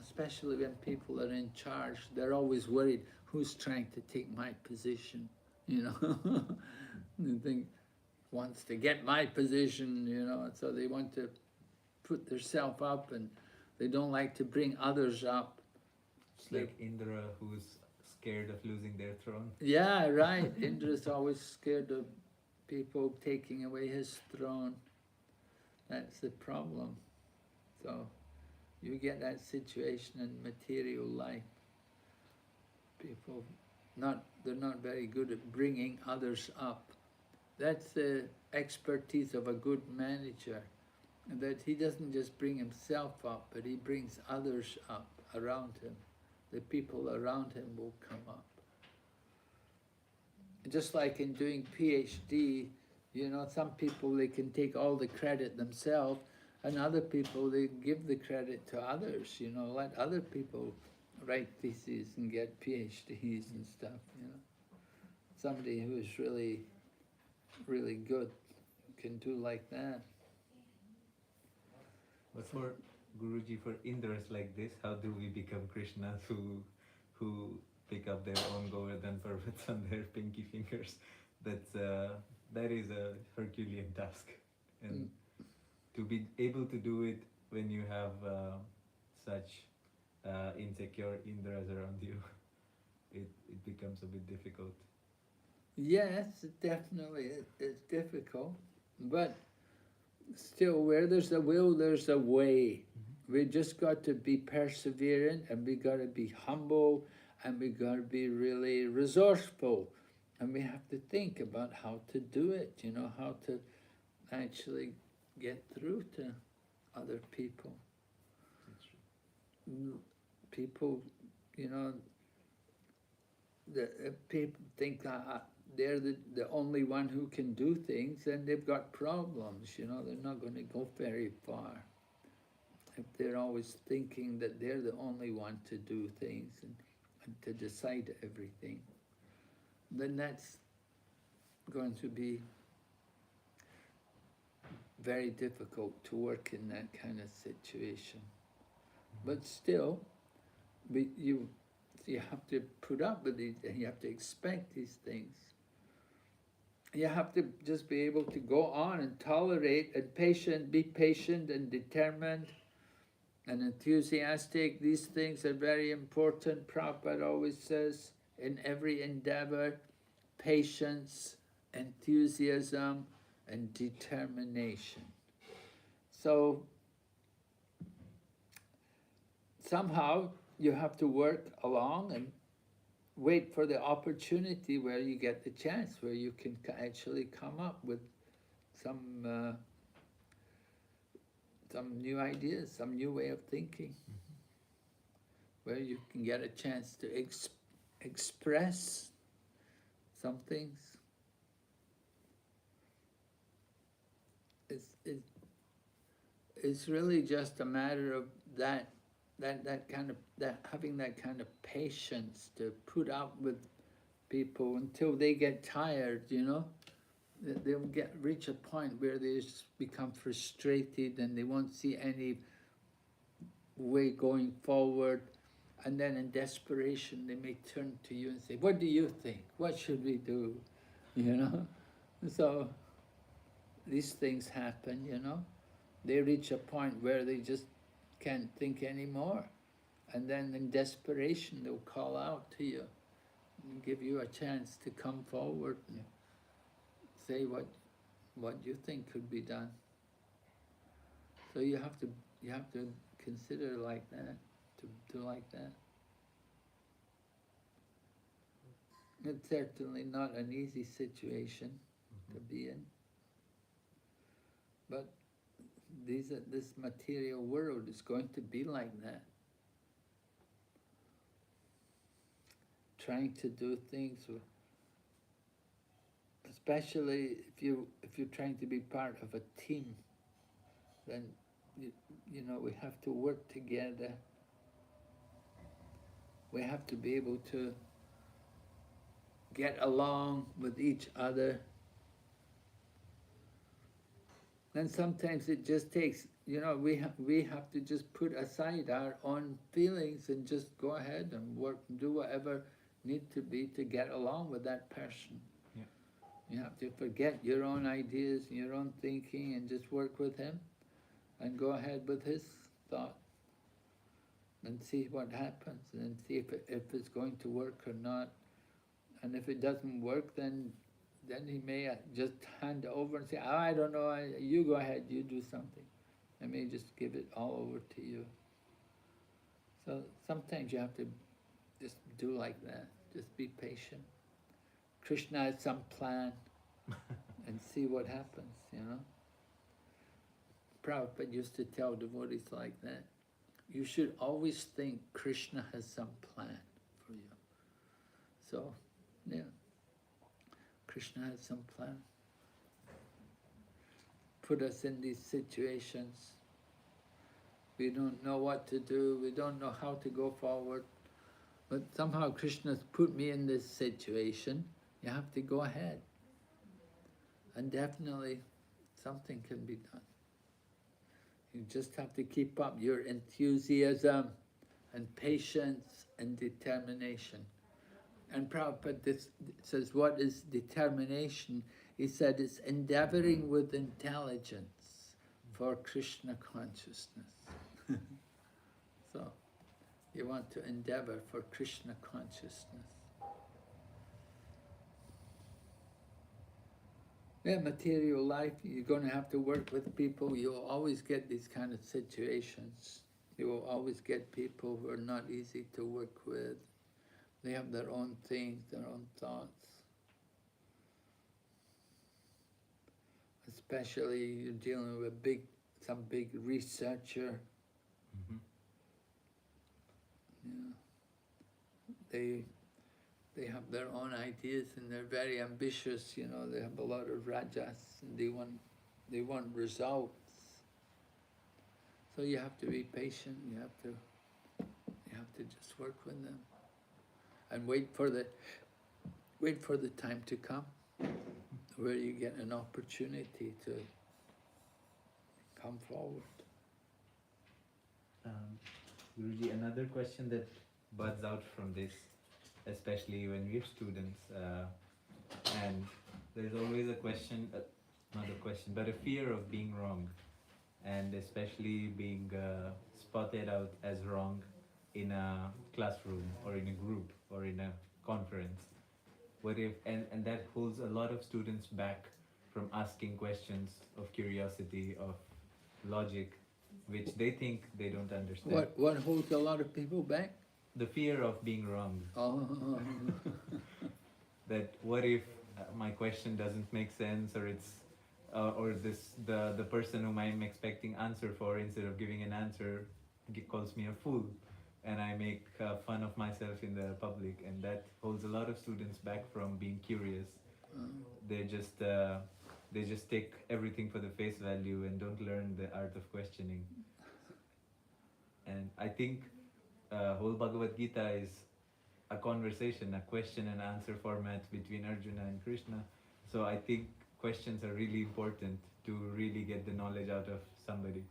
Especially when people are in charge, they're always worried, who's trying to take my position, They think, wants to get my position, so they want to put themselves up, and they don't like to bring others up. It's like Indra, who's scared of losing their throne. Yeah, right. Indra's always scared of people taking away his throne. That's the problem. So you get that situation in material life. People, they're not very good at bringing others up. That's the expertise of a good manager, that he doesn't just bring himself up, but he brings others up around him. The people around him will come up. Just like in doing PhD, some people, they can take all the credit themselves, and other people, they give the credit to others, let other people write theses and get PhDs and stuff, Somebody who is really, really good can do like that. But for Guruji, for Indras like this, how do we become Krishnas who pick up their own Govardhan Parvats on their pinky fingers? That is a Herculean task, and to be able to do it when you have such insecure Indras around you, it becomes a bit difficult. Yes, definitely, it's difficult, but still, where there's a will, there's a way. We just got to be perseverant, and we got to be humble, and we got to be really resourceful, and we have to think about how to do it, how to actually get through to other people. People, people think that they're the only one who can do things, and they've got problems, they're not going to go very far. If they're always thinking that they're the only one to do things and to decide everything, then that's going to be very difficult to work in that kind of situation. But still, You have to put up with it, and you have to expect these things. You have to just be able to go on and tolerate and be patient and determined and enthusiastic. These things are very important. Prabhupada always says, in every endeavor, patience, enthusiasm, and determination. So, somehow you have to work along and wait for the opportunity where you get the chance, where you can actually come up with some new ideas, some new way of thinking, where you can get a chance to express some things. It's really just a matter of having that kind of patience to put up with people until they get tired, you know. They'll reach a point where they just become frustrated and they won't see any way going forward, and then in desperation they may turn to you and say, "What do you think? What should we do?" You know. So these things happen, you know. They reach a point where they just can't think anymore, and then in desperation they'll call out to you and give you a chance to come forward and say what you think could be done. So you have to consider like that, to like that. It's certainly not an easy situation to be in, but this material world is going to be like that. Trying to do things, especially if you're trying to be part of a team, then you know, we have to work together. We have to be able to get along with each other. And sometimes it just takes, you know, we have to just put aside our own feelings and just go ahead and work and do whatever need to be to get along with that person. Yeah. You have to forget your own ideas and your own thinking and just work with him and go ahead with his thought and see what happens and see if it's going to work or not. And if it doesn't work, then he may just hand over and say, "Oh, I don't know, you go ahead, you do something." I may just give it all over to you. So sometimes you have to just do like that, just be patient. Krishna has some plan and see what happens, you know. Prabhupada used to tell devotees like that. You should always think Krishna has some plan for you. So, yeah. Krishna has some plan. Put us in these situations. We don't know what to do, we don't know how to go forward, but somehow Krishna's put me in this situation. You have to go ahead. And definitely something can be done. You just have to keep up your enthusiasm and patience and determination. And Prabhupada says, what is determination? He said it's endeavoring with intelligence for Krishna consciousness. So, you want to endeavor for Krishna consciousness. Yeah, material life, you're going to have to work with people. You'll always get these kind of situations. You will always get people who are not easy to work with. They have their own things, their own thoughts. Especially you're dealing with some big researcher. Mm-hmm. Yeah. They have their own ideas and they're very ambitious, you know, they have a lot of rajas and they want results. So you have to be patient, you have to just work with them and wait for the time to come where you get an opportunity to come forward. Guruji, another question that buds out from this, especially when we're students. And there's always a question, not a question, but a fear of being wrong, and especially being spotted out as wrong in a classroom or in a group or in a conference. What if, and that holds a lot of students back from asking questions of curiosity, of logic, which they think they don't understand. What holds a lot of people back? The fear of being wrong. Oh, That what if my question doesn't make sense, or it's or the person whom I'm expecting answer for, instead of giving an answer, calls me a fool, and I make fun of myself in the public, and that holds a lot of students back from being curious. They just take everything for the face value and don't learn the art of questioning. And I think whole Bhagavad Gita is a conversation, a question and answer format between Arjuna and Krishna. So I think questions are really important to really get the knowledge out of somebody.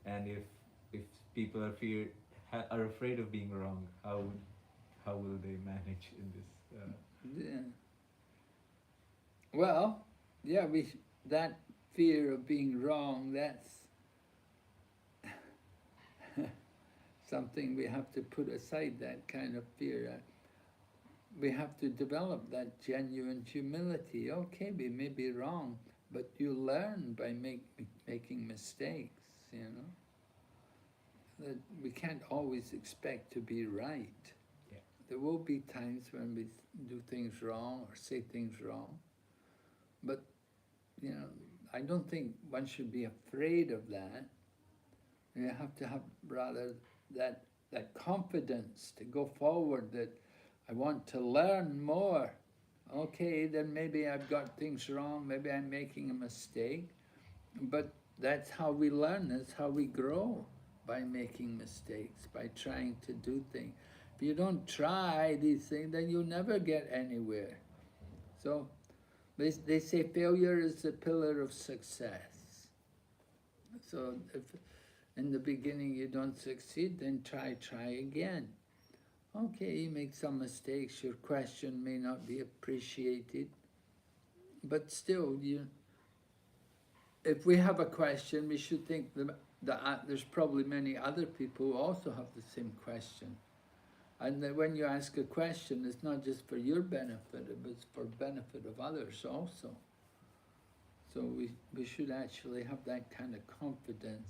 And if people are afraid of being wrong, how will they manage in this? yeah. Well, yeah, that fear of being wrong, that's something we have to put aside, that kind of fear. We have to develop that genuine humility. Okay, we may be wrong, but you learn by making mistakes, you know. That we can't always expect to be right. Yeah. There will be times when we do things wrong or say things wrong, but you know, I don't think one should be afraid of that. You have to have rather that confidence to go forward, that I want to learn more. Okay, then maybe I've got things wrong, maybe I'm making a mistake, but that's how we learn, that's how we grow, by making mistakes, by trying to do things. If you don't try these things, then you'll never get anywhere. So they say failure is the pillar of success. So if in the beginning you don't succeed, then try again. Okay, you make some mistakes, your question may not be appreciated, but still, if we have a question, we should think that there's probably many other people who also have the same question. And that when you ask a question, it's not just for your benefit, it's for benefit of others also. So we should actually have that kind of confidence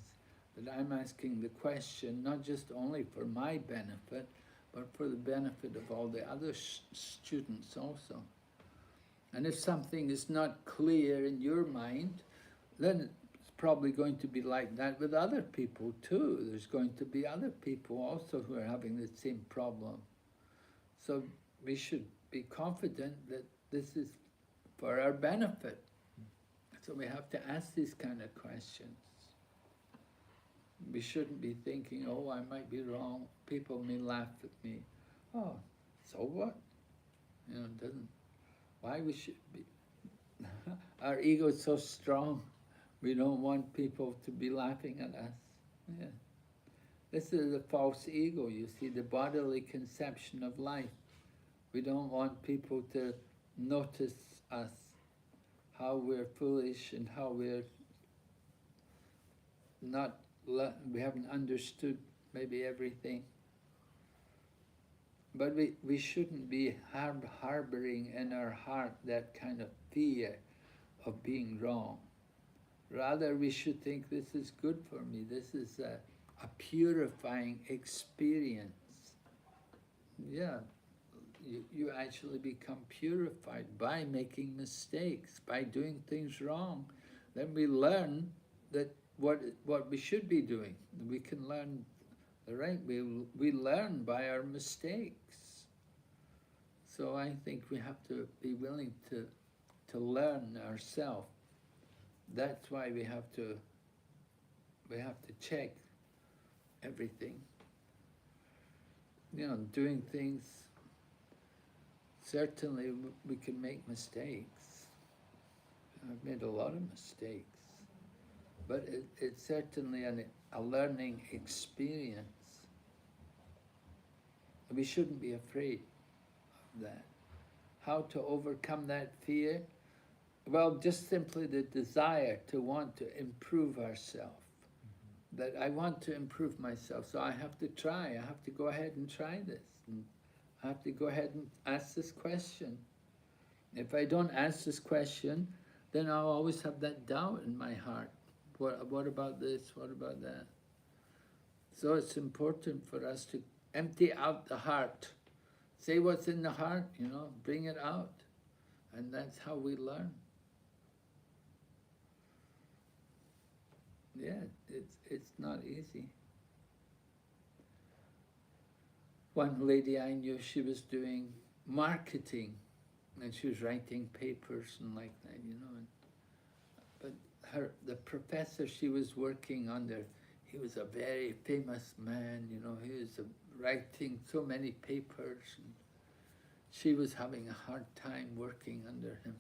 that I'm asking the question not just only for my benefit, but for the benefit of all the other students also. And if something is not clear in your mind, then it's probably going to be like that with other people too. There's going to be other people also who are having the same problem. So we should be confident that this is for our benefit. So we have to ask these kind of questions. We shouldn't be thinking, oh, I might be wrong, people may laugh at me. Oh, so what? You know, it doesn't, why we should be, our ego is so strong, we don't want people to be laughing at us. Yeah. This is a false ego, you see, the bodily conception of life. We don't want people to notice us, how we're foolish and how we're not, we haven't understood maybe everything. But we shouldn't be harboring in our heart that kind of fear of being wrong. Rather, we should think this is good for me. This is a purifying experience. Yeah, you actually become purified by making mistakes, by doing things wrong. Then we learn that what we should be doing. We can learn the right way. We learn by our mistakes. So I think we have to be willing to learn ourselves. That's why we have to check everything. You know, doing things, certainly we can make mistakes. I've made a lot of mistakes. But it's certainly a learning experience. We shouldn't be afraid of that. How to overcome that fear? Well, just simply the desire to want to improve ourselves. That I want to improve myself, so I have to try. I have to go ahead and try this. And I have to go ahead and ask this question. If I don't ask this question, then I'll always have that doubt in my heart. What about this? What about that? So it's important for us to empty out the heart. Say what's in the heart, bring it out. And that's how we learn. Yeah, it's not easy. One lady I knew, she was doing marketing, and she was writing papers and like that, But the professor she was working under, he was a very famous man, he was writing so many papers, and she was having a hard time working under him.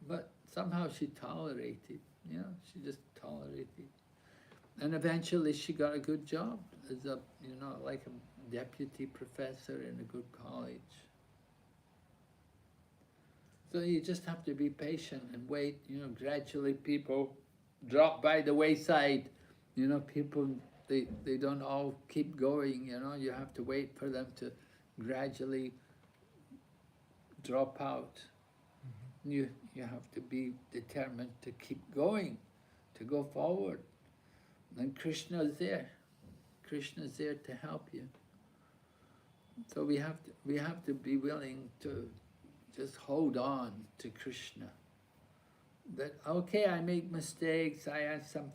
But somehow she tolerated, she just tolerated. And eventually she got a good job as like a deputy professor in a good college. So you just have to be patient and wait, gradually people drop by the wayside. People, they don't all keep going, you have to wait for them to gradually drop out. You have to be determined to keep going, to go forward. And Krishna is there. Krishna is there to help you. So we have to be willing to just hold on to Krishna. That, okay, I make mistakes, I ask some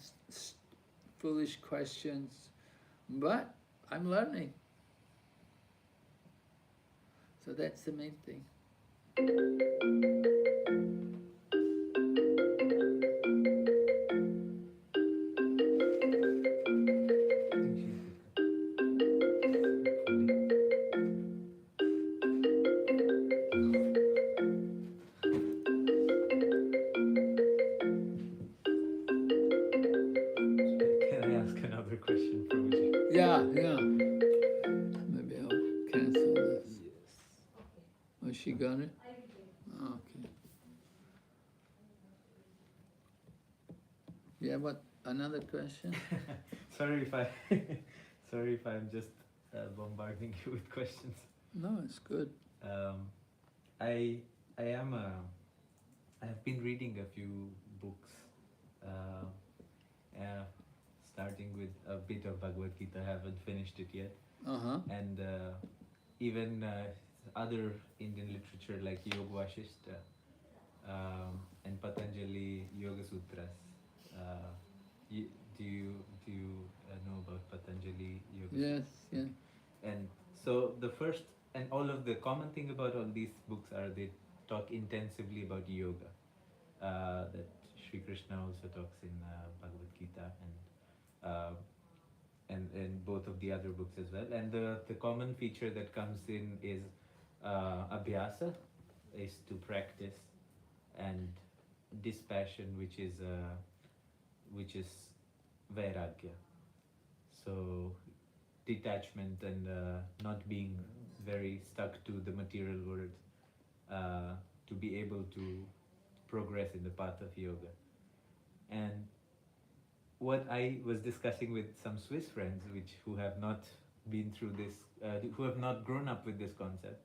foolish questions, but I'm learning. So that's the main thing. Yeah. Maybe I'll cancel this. Yes. Oh, she got it? Okay. Yeah, what, another question? Sorry if I'm just bombarding you with questions. No, it's good. I have been reading a few books, starting with a bit of Bhagavad Gita. I haven't finished it yet. And even other Indian literature like Yoga Vashishta and Patanjali Yoga Sutras. Do you know about Patanjali Yoga? Yes, yeah. And so the first and all of the common thing about all these books are they talk intensively about yoga. That Sri Krishna also talks in Bhagavad Gita and both of the other books as well. And the common feature that comes in is abhyasa, is to practice, and dispassion, which is vairagya. So detachment and not being very stuck to the material world, to be able to progress in the path of yoga. And what I was discussing with some Swiss friends, who have not been through this, who have not grown up with this concept,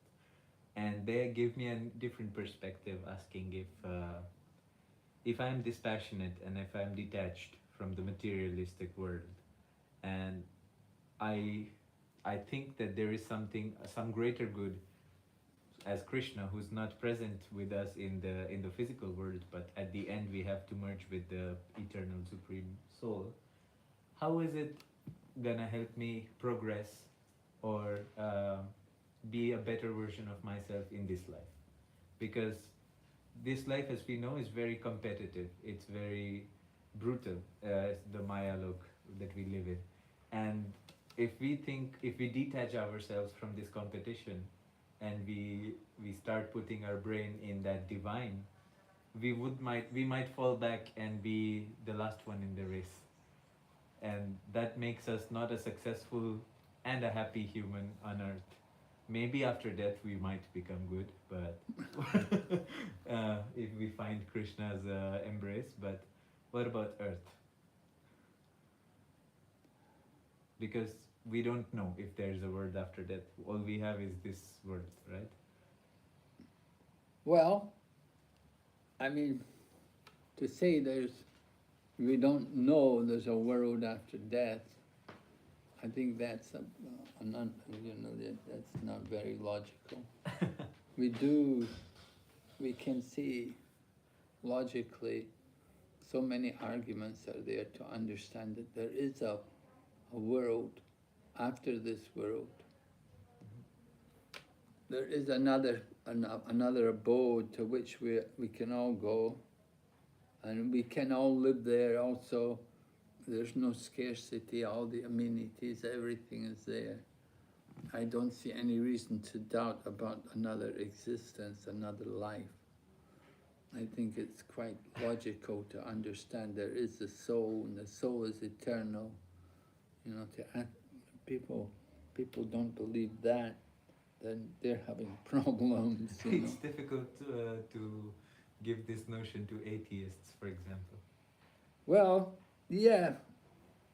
and they give me a different perspective, asking if I'm dispassionate and if I'm detached from the materialistic world, and I think that there is some greater good as Krishna, who's not present with us in the physical world, but at the end we have to merge with the eternal supreme soul. How is it gonna help me progress or be a better version of myself in this life? Because this life, as we know, is very competitive. It's very brutal, the Maya lok that we live in. And if we detach ourselves from this competition and we start putting our brain in that divine, we might fall back and be the last one in the race. And that makes us not a successful and a happy human on earth. Maybe after death we might become good, but if we find Krishna's embrace. But what about earth? Because we don't know if there's a world after death. All we have is this world, right? Well, I mean, to say we don't know there's a world after death, I think that's that's not very logical. We can see logically so many arguments are there to understand that there is a world after this world. There is another abode to which we can all go, and we can all live there also. There's no scarcity, all the amenities, everything is there. I don't see any reason to doubt about another existence, another life. I think it's quite logical to understand there is a soul, and the soul is eternal. You know, people don't believe that, then they're having problems. It's difficult to give this notion to atheists, for example. Well, yeah,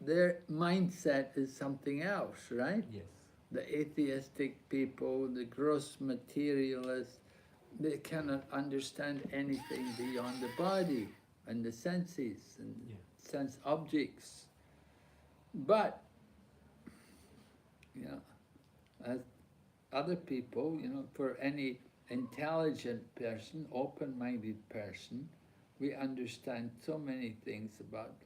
their mindset is something else, right? Yes. The atheistic people, the gross materialists, they cannot understand anything beyond the body and the senses and sense objects. But, you know, as other people, you know, for any intelligent person, open-minded person, we understand so many things about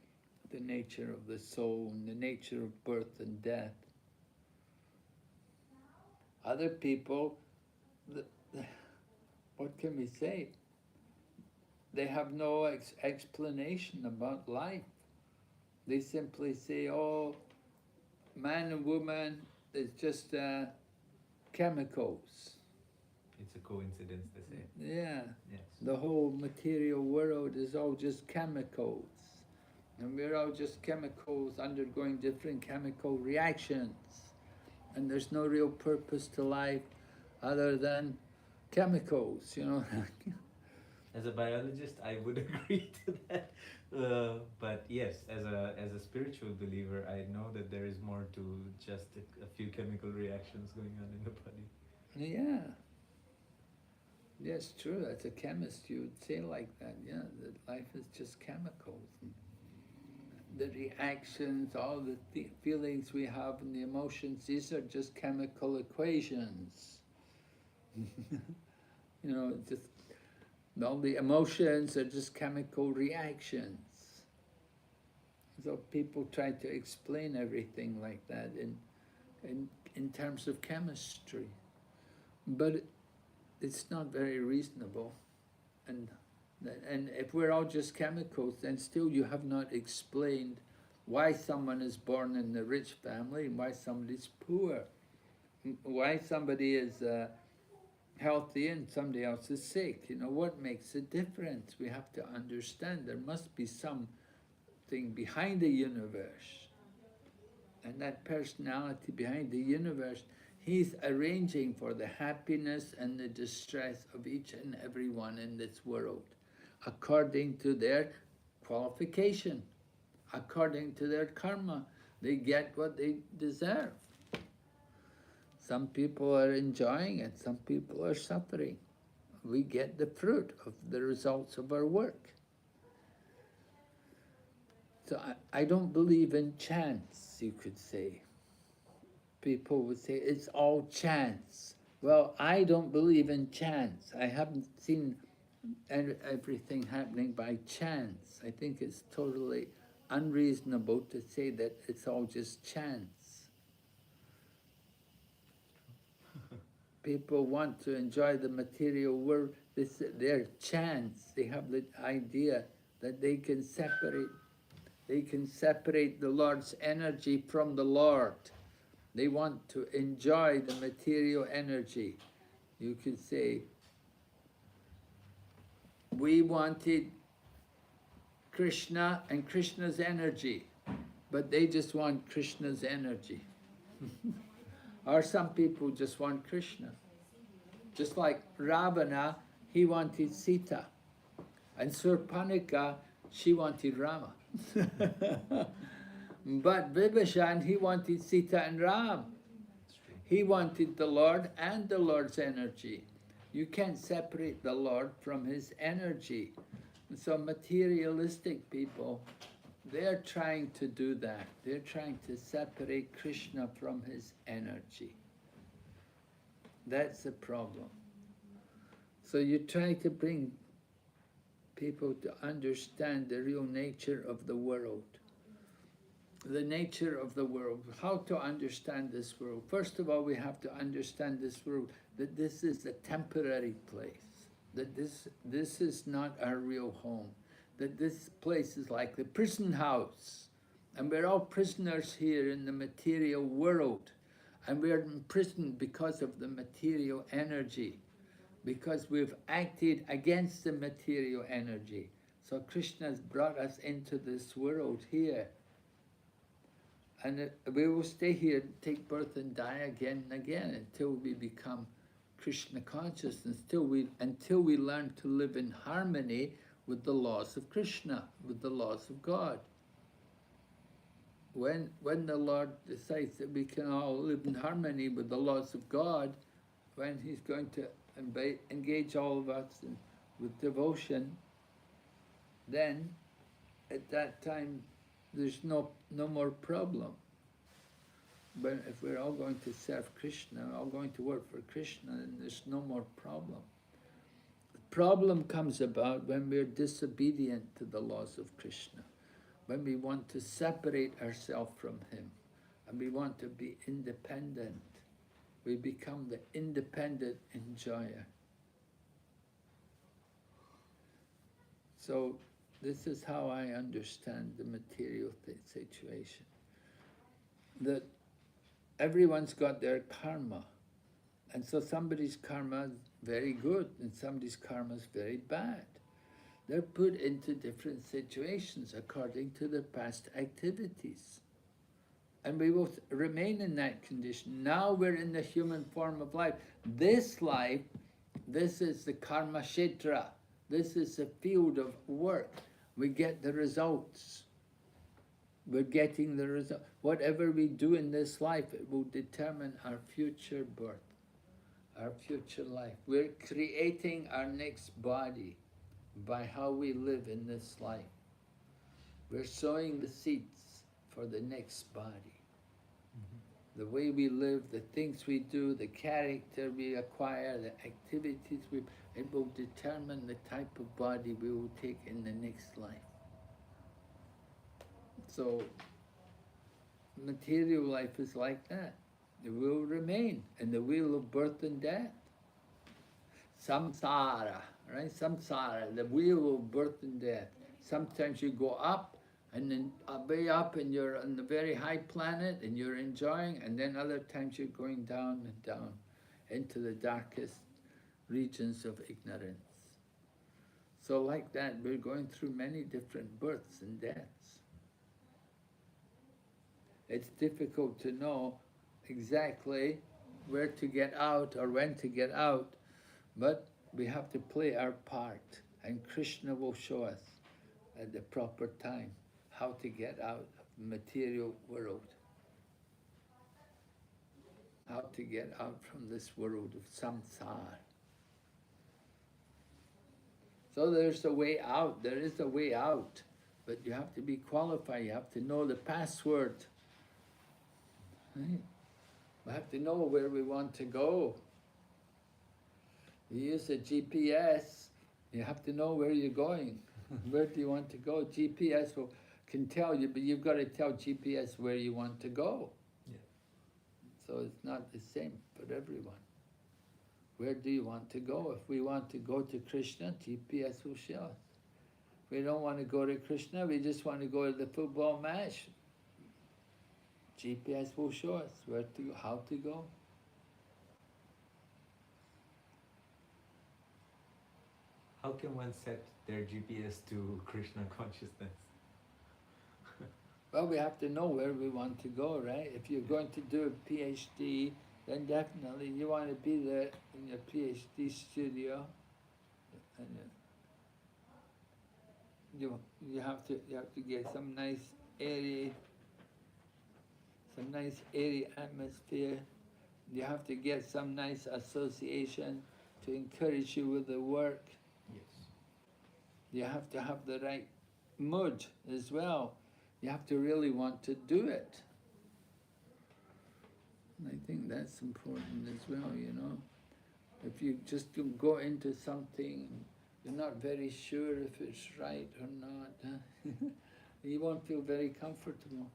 the nature of the soul and the nature of birth and death. Other people, what can we say? They have no explanation about life. They simply say, oh, man and woman is just chemicals. It's a coincidence, they say. Yeah. Yes. The whole material world is all just chemicals. And we're all just chemicals undergoing different chemical reactions. And there's no real purpose to life other than chemicals, you know. As a biologist, I would agree to that. But yes, as a spiritual believer, I know that there is more to just a few chemical reactions going on in the body. Yeah. Yes, true. As a chemist, you would say like that. Yeah, that life is just chemicals. And the reactions, all the feelings we have and the emotions, these are just chemical equations. You know, just all the emotions are just chemical reactions. So people try to explain everything like that in terms of chemistry. But it's not very reasonable. And if we're all just chemicals, then still you have not explained why someone is born in a rich family and why somebody's poor. Why somebody is healthy and somebody else is sick. You know, what makes a difference? We have to understand there must be something behind the universe. And that personality behind the universe, he's arranging for the happiness and the distress of each and every one in this world, according to their qualification, according to their karma. They get what they deserve. Some people are enjoying it, some people are suffering. We get the fruit of the results of our work. So I don't believe in chance, you could say. People would say, it's all chance. Well, I don't believe in chance. I haven't seen everything happening by chance. I think it's totally unreasonable to say that it's all just chance. People want to enjoy the material world. They're chance. They have the idea that they can separate the Lord's energy from the Lord. They want to enjoy the material energy. You could say, we wanted Krishna and Krishna's energy, but they just want Krishna's energy. Or some people just want Krishna. Just like Ravana, he wanted Sita. And Surpanika, she wanted Rama. But Vibhishan, he wanted Sita and Ram. He wanted the Lord and the Lord's energy. You can't separate the Lord from his energy. So materialistic people, they're trying to do that. They're trying to separate Krishna from his energy. That's the problem. So you try to bring people to understand the real nature of the world. The nature of the world, how to understand this world. First of all, we have to understand this world, that this is a temporary place, that this is not our real home, that this place is like the prison house, and we're all prisoners here in the material world, and we're imprisoned because of the material energy, because we've acted against the material energy. So Krishna's brought us into this world here. And we will stay here, take birth and die again and again until we become Krishna consciousness, until we learn to live in harmony with the laws of Krishna, with the laws of God. When the Lord decides that we can all live in harmony with the laws of God, when he's going to engage all of us with devotion, then at that time there's no more problem. But if we're all going to serve Krishna, all going to work for Krishna, then there's no more problem. The problem comes about when we're disobedient to the laws of Krishna, when we want to separate ourselves from him, and we want to be independent. We become the independent enjoyer. So this is how I understand the material situation. That everyone's got their karma. And so somebody's karma is very good and somebody's karma is very bad. They're put into different situations according to their past activities. And we will remain in that condition. Now we're in the human form of life. This life, this is the karma kshetra. This is the field of work. We get the results. We're getting the result. Whatever we do in this life, it will determine our future birth, our future life. We're creating our next body by how we live in this life. We're sowing the seeds for the next body. The way we live, the things we do, the character we acquire, the activities it will determine the type of body we will take in the next life. So, material life is like that. It will remain in the wheel of birth and death. Samsara, right? Samsara, the wheel of birth and death. Sometimes you go up, and then way up, and you're on the very high planet, and you're enjoying, and then other times you're going down and down into the darkest regions of ignorance. So like that, we're going through many different births and deaths. It's difficult to know exactly where to get out or when to get out, but we have to play our part, and Krishna will show us at the proper time how to get out of the material world, how to get out from this world of samsara. So there's a way out, there is a way out, but you have to be qualified, you have to know the password. Right? We have to know where we want to go. You use a GPS, you have to know where you're going. Where do you want to go? GPS can tell you, but you've got to tell GPS where you want to go. Yeah. So it's not the same for everyone. Where do you want to go? If we want to go to Krishna, GPS will show us. If we don't want to go to Krishna, we just want to go to the football match, GPS will show us where to go, how to go. How can one set their GPS to Krishna consciousness? Well, we have to know where we want to go, right? If you're going to do a PhD then definitely you want to be there in your PhD studio, and you have to get some nice airy atmosphere. You have to get some nice association to encourage you with the work. Yes. You have to have the right mood as well. You have to really want to do it. And I think that's important as well, you know. If you just go into something, you're not very sure if it's right or not, you won't feel very comfortable.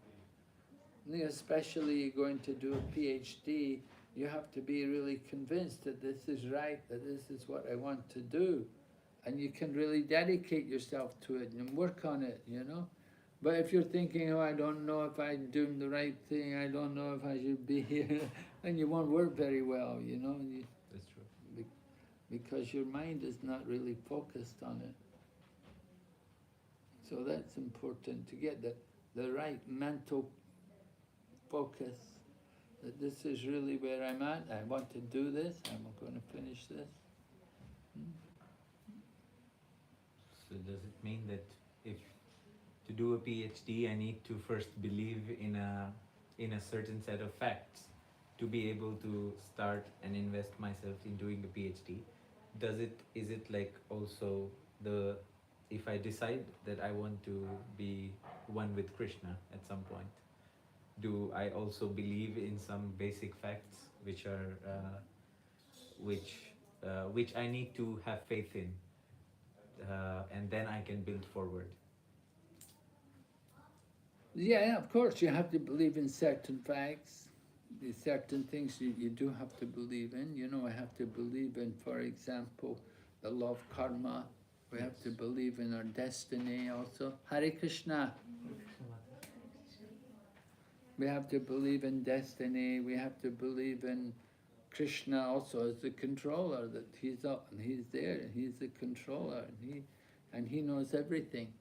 And especially you're going to do a PhD, you have to be really convinced that this is right, that this is what I want to do. And you can really dedicate yourself to it and work on it, you know. But if you're thinking, oh, I don't know if I'm doing the right thing, I don't know if I should be here, then you won't work very well, you know. That's true. Because your mind is not really focused on it. So that's important, to get the right mental focus, that this is really where I'm at, I want to do this, I'm going to finish this. So does it mean that if to do a PhD I need to first believe in a certain set of facts to be able to start and invest myself in doing a PhD? Is it like also if I decide that I want to be one with Krishna at some point, do I also believe in some basic facts which I need to have faith in, and then I can build forward? Yeah, of course, you have to believe in certain facts. There's certain things you do have to believe in. You know, I have to believe in, for example, the law of karma. We have to believe in our destiny also. Hare Krishna. We have to believe in destiny. We have to believe in Krishna also as the controller, that he's up and he's there and he's the controller and he knows everything.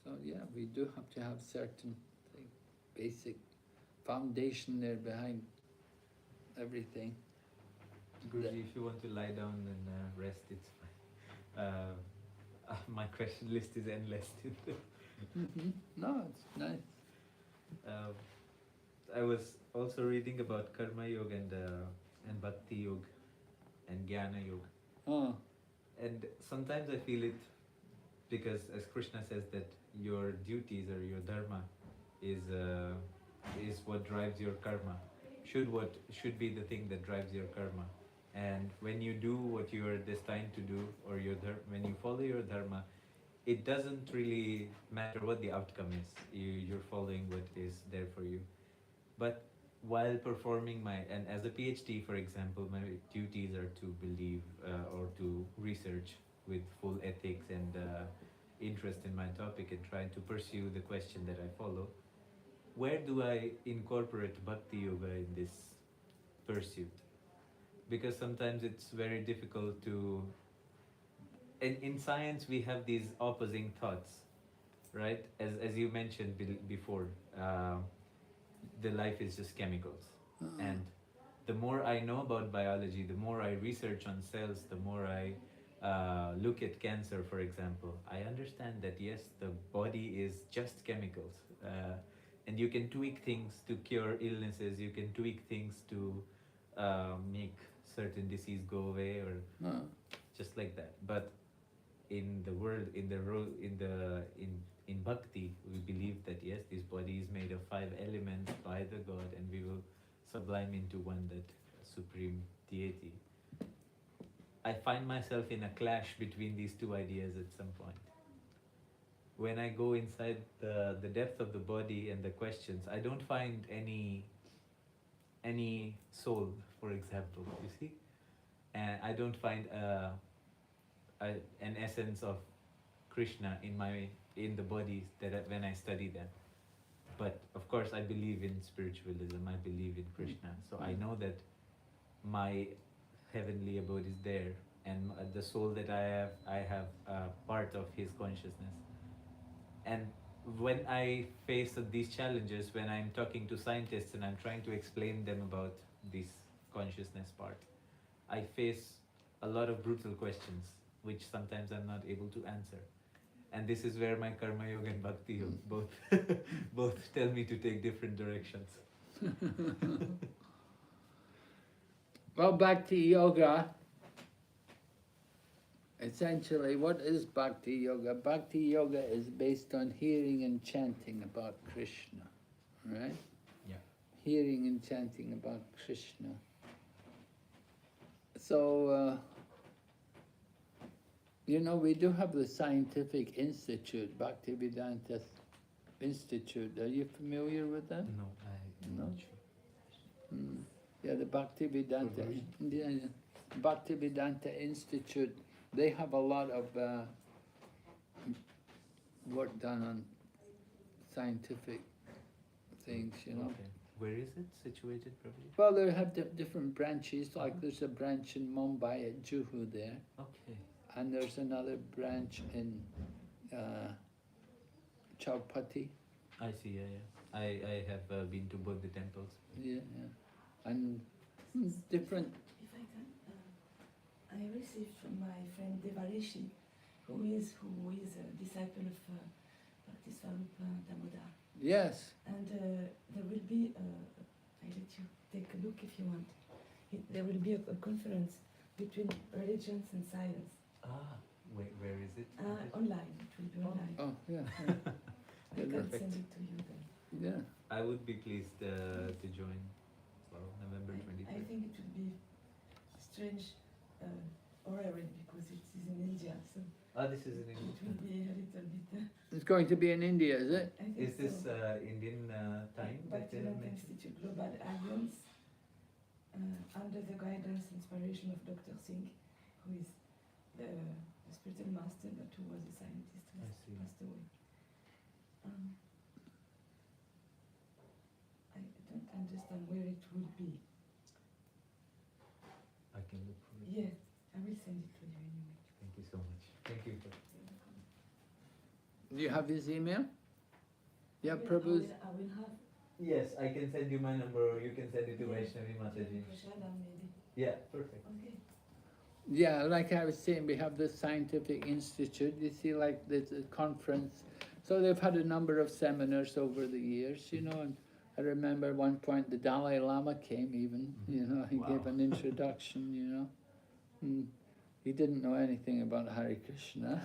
So yeah, we do have to have certain basic foundation there behind everything. Guruji, if you want to lie down and rest, it's fine. My question list is endless. No, it's nice. I was also reading about Karma Yoga and Bhakti Yoga and Jnana Yoga. Oh. And sometimes I feel it because, as Krishna says, that your duties or your dharma is what drives your karma. Should be the thing that drives your karma. And when you do what you are destined to do, or when you follow your dharma, it doesn't really matter what the outcome is. You're following what is there for you. But while performing and as a PhD, for example, my duties are to believe or to research with full ethics and interest in my topic and try to pursue the question that I follow. Where do I incorporate Bhakti Yoga in this pursuit? Because sometimes it's very difficult to... In science, we have these opposing thoughts, right? As you mentioned before, the life is just chemicals. And the more I know about biology, the more I research on cells, the more I look at cancer, for example, I understand that yes, the body is just chemicals. And you can tweak things to cure illnesses, you can tweak things to make certain disease go away, or just like that. But in the world, in bhakti, we believe that yes, this body is made of 5 elements by the God, and we will sublime into one, that supreme deity. I find myself in a clash between these two ideas at some point. When I go inside the depth of the body and the questions, I don't find any soul, for example, you see? And I don't find an essence of Krishna in the bodies when I study them. But of course I believe in spiritualism, I believe in Krishna. So I know that my heavenly abode is there, and the soul that I have part of his consciousness. And when I face these challenges, when I'm talking to scientists and I'm trying to explain them about this consciousness part, I face a lot of brutal questions, which sometimes I'm not able to answer. And this is where my karma yoga and bhakti yoga both both tell me to take different directions. Well, Bhakti Yoga, essentially, what is Bhakti Yoga? Bhakti Yoga is based on hearing and chanting about Krishna, right? Yeah. Hearing and chanting about Krishna. So, you know, we do have the Scientific Institute, Bhaktivedanta Institute. Are you familiar with that? No, I'm No? not sure. Yeah, the Bhaktivedanta, yeah, Bhaktivedanta Institute, they have a lot of work done on scientific things, you know. Okay. Where is it situated, probably? Well, they have different branches, like there's a branch in Mumbai at Juhu there, Okay. and there's another branch in Chowpatty, I see. Yeah, yeah. I have been to both the temples. yeah, and different. If I can, I received from my friend Devarishi, who is a disciple of Bhaktisvarupa Damodar. Yes, And there will be, I let you take a look if you want. There will be a conference between religions and science. Ah, where is it? Online, it will be online. oh, yeah, I can perfect. send it to you then. yeah. I would be pleased to join. So November I 23rd. think it will be strange or rarely because it is in India, so Ah, this is in it English. will be a little bit. It's going to be in India, is it? I think Is this so. Indian time that they have Bhaktivedanta mentioned? Institute Global Alliance, under the guidance and inspiration of Dr. Singh, who is the spiritual master but who was a scientist who I has see. passed away. I don't understand where it will be. I can look for it. Yeah, I will send it to you anyway. Thank you so much. Thank you for. Do you have his email? Yeah, I will- Prabhu's. I will have Yes, I can send you my number, or you can send it to Vaishnavi Mataji. Prashadam maybe. Yeah, perfect. Okay. Yeah, like I was saying, we have the Scientific Institute. You see, like there's a conference. So they've had a number of seminars over the years, you know. And I remember at one point the Dalai Lama came even, you know, he gave Wow. an introduction, you know. He didn't know anything about Hare Krishna,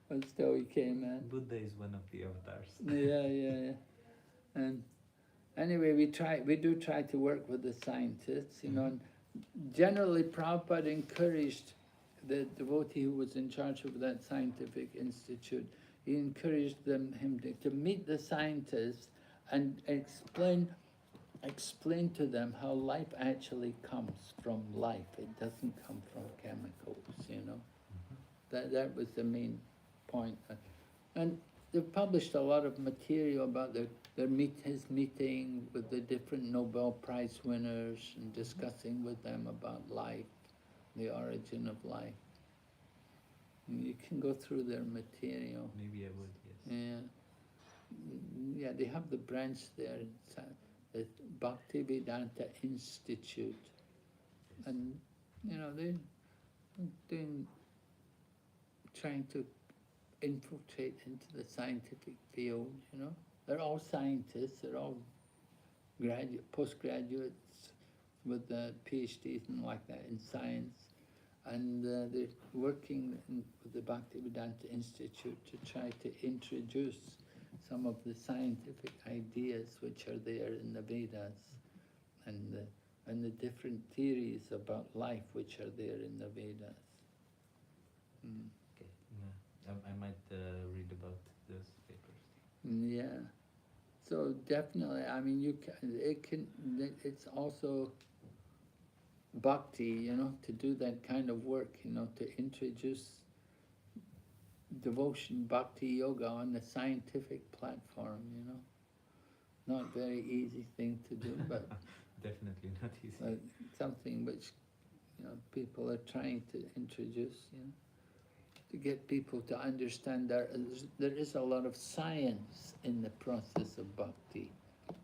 but still he came in. Buddha is one of the avatars. Yeah. And anyway, we do try to work with the scientists, you know, and generally Prabhupada encouraged the devotee who was in charge of that scientific institute, he encouraged him to meet the scientists and explain to them how life actually comes from life. It doesn't come from chemicals, you know. That was the main point. And they've published a lot of material about his meeting with the different Nobel Prize winners and discussing with them about life, the origin of life. And you can go through their material. Maybe I would, yes. Yeah, they have the branch there, the Bhaktivedanta Institute. And, you know, they're trying to infiltrate into the scientific field, you know. They're all scientists, they're all postgraduates with PhDs and like that in science. And they're working with the Bhaktivedanta Institute to try to introduce some of the scientific ideas which are there in the Vedas and the different theories about life which are there in the Vedas. Okay. Yeah. I might read about those papers. Yeah. So definitely, I mean, it's also bhakti, you know, to do that kind of work, you know, to introduce devotion, bhakti yoga on the scientific platform, you know. Not very easy thing to do, but Definitely not easy. something which, you know, people are trying to introduce, you know, to get people to understand there is a lot of science in the process of bhakti.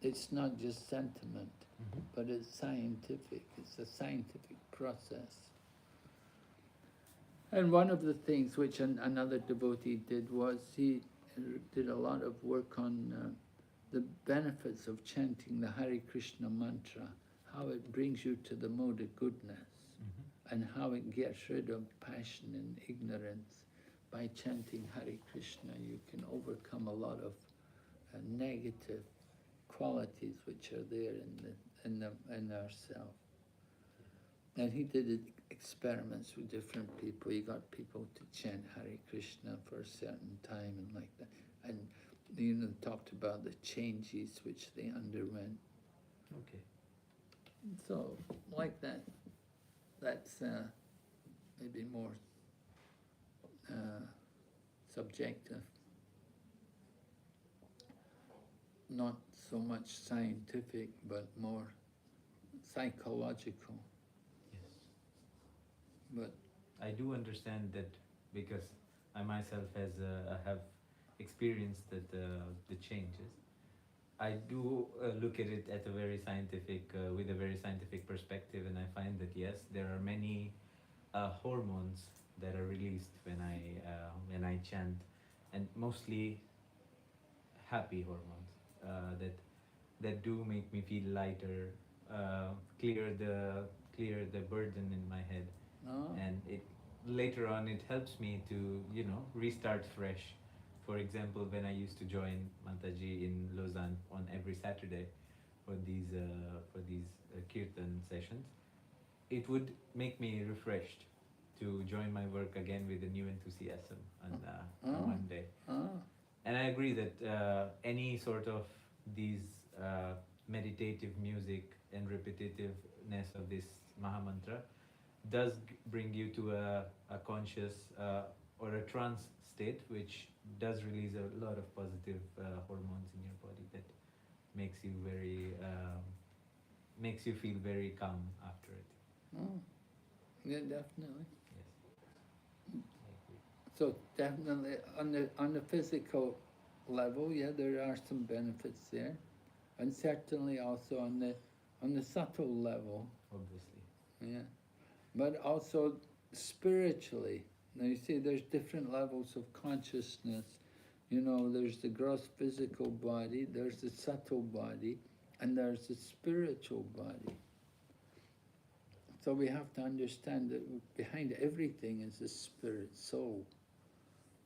it's not just sentiment, Mhm. but it's scientific. It's a scientific process. And one of the things which another devotee did was he did a lot of work on the benefits of chanting the Hare Krishna mantra, how it brings you to the mode of goodness, and how it gets rid of passion and ignorance. By chanting Hare Krishna, you can overcome a lot of negative qualities which are there in ourselves. And he did experiments with different people. He got people to chant Hare Krishna for a certain time and like that. And talked about the changes which they underwent. Okay. So, like that, that's maybe more subjective. Not so much scientific, but more psychological. Yes. But I do understand that because I myself have experienced the changes. I do look at it at a very scientific, with a very scientific perspective, and I find that yes, there are many hormones that are released when I chant, and mostly happy hormones that do make me feel lighter, clear the burden in my head, and it later on it helps me to restart fresh. For example, when I used to join Mataji in Lausanne on every Saturday for these kirtan sessions, it would make me refreshed to join my work again with a new enthusiasm on Monday. And I agree that any sort of these meditative music and repetitiveness of this Mahamantra does bring you to a conscious or a trance state, which does release a lot of positive hormones in your body that makes you feel very calm after it. Oh, yeah, definitely. Yes, I agree. So definitely on the physical level, yeah, there are some benefits there, and certainly also on the subtle level, Obviously. yeah. But also spiritually. Now you see, there's different levels of consciousness. There's the gross physical body, there's the subtle body, and there's the spiritual body. So we have to understand that behind everything is the spirit soul.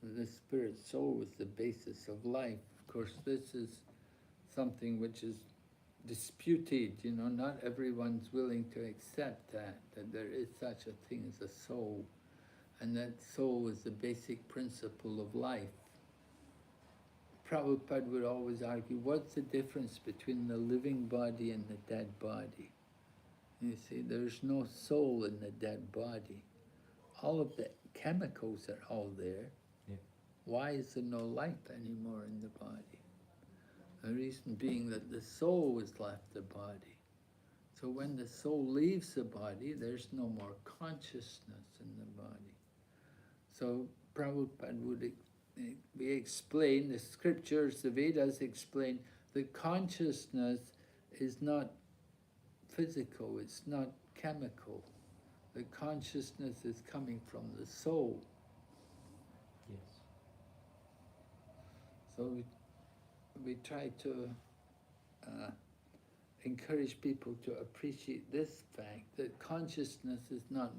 The spirit soul is the basis of life. Of course, this is something which is disputed, not everyone's willing to accept that there is such a thing as a soul, and that soul is the basic principle of life. Prabhupada would always argue, what's the difference between the living body and the dead body? You see, there's no soul in the dead body. All of the chemicals are all there. Yeah. Why is there no life anymore in the body? The reason being that the soul has left the body. So when the soul leaves the body, there's no more consciousness in the body. So Prabhupada would explain, the scriptures, the Vedas explain, that consciousness is not physical, it's not chemical. The consciousness is coming from the soul. Yes. So we try to encourage people to appreciate this fact, that consciousness is not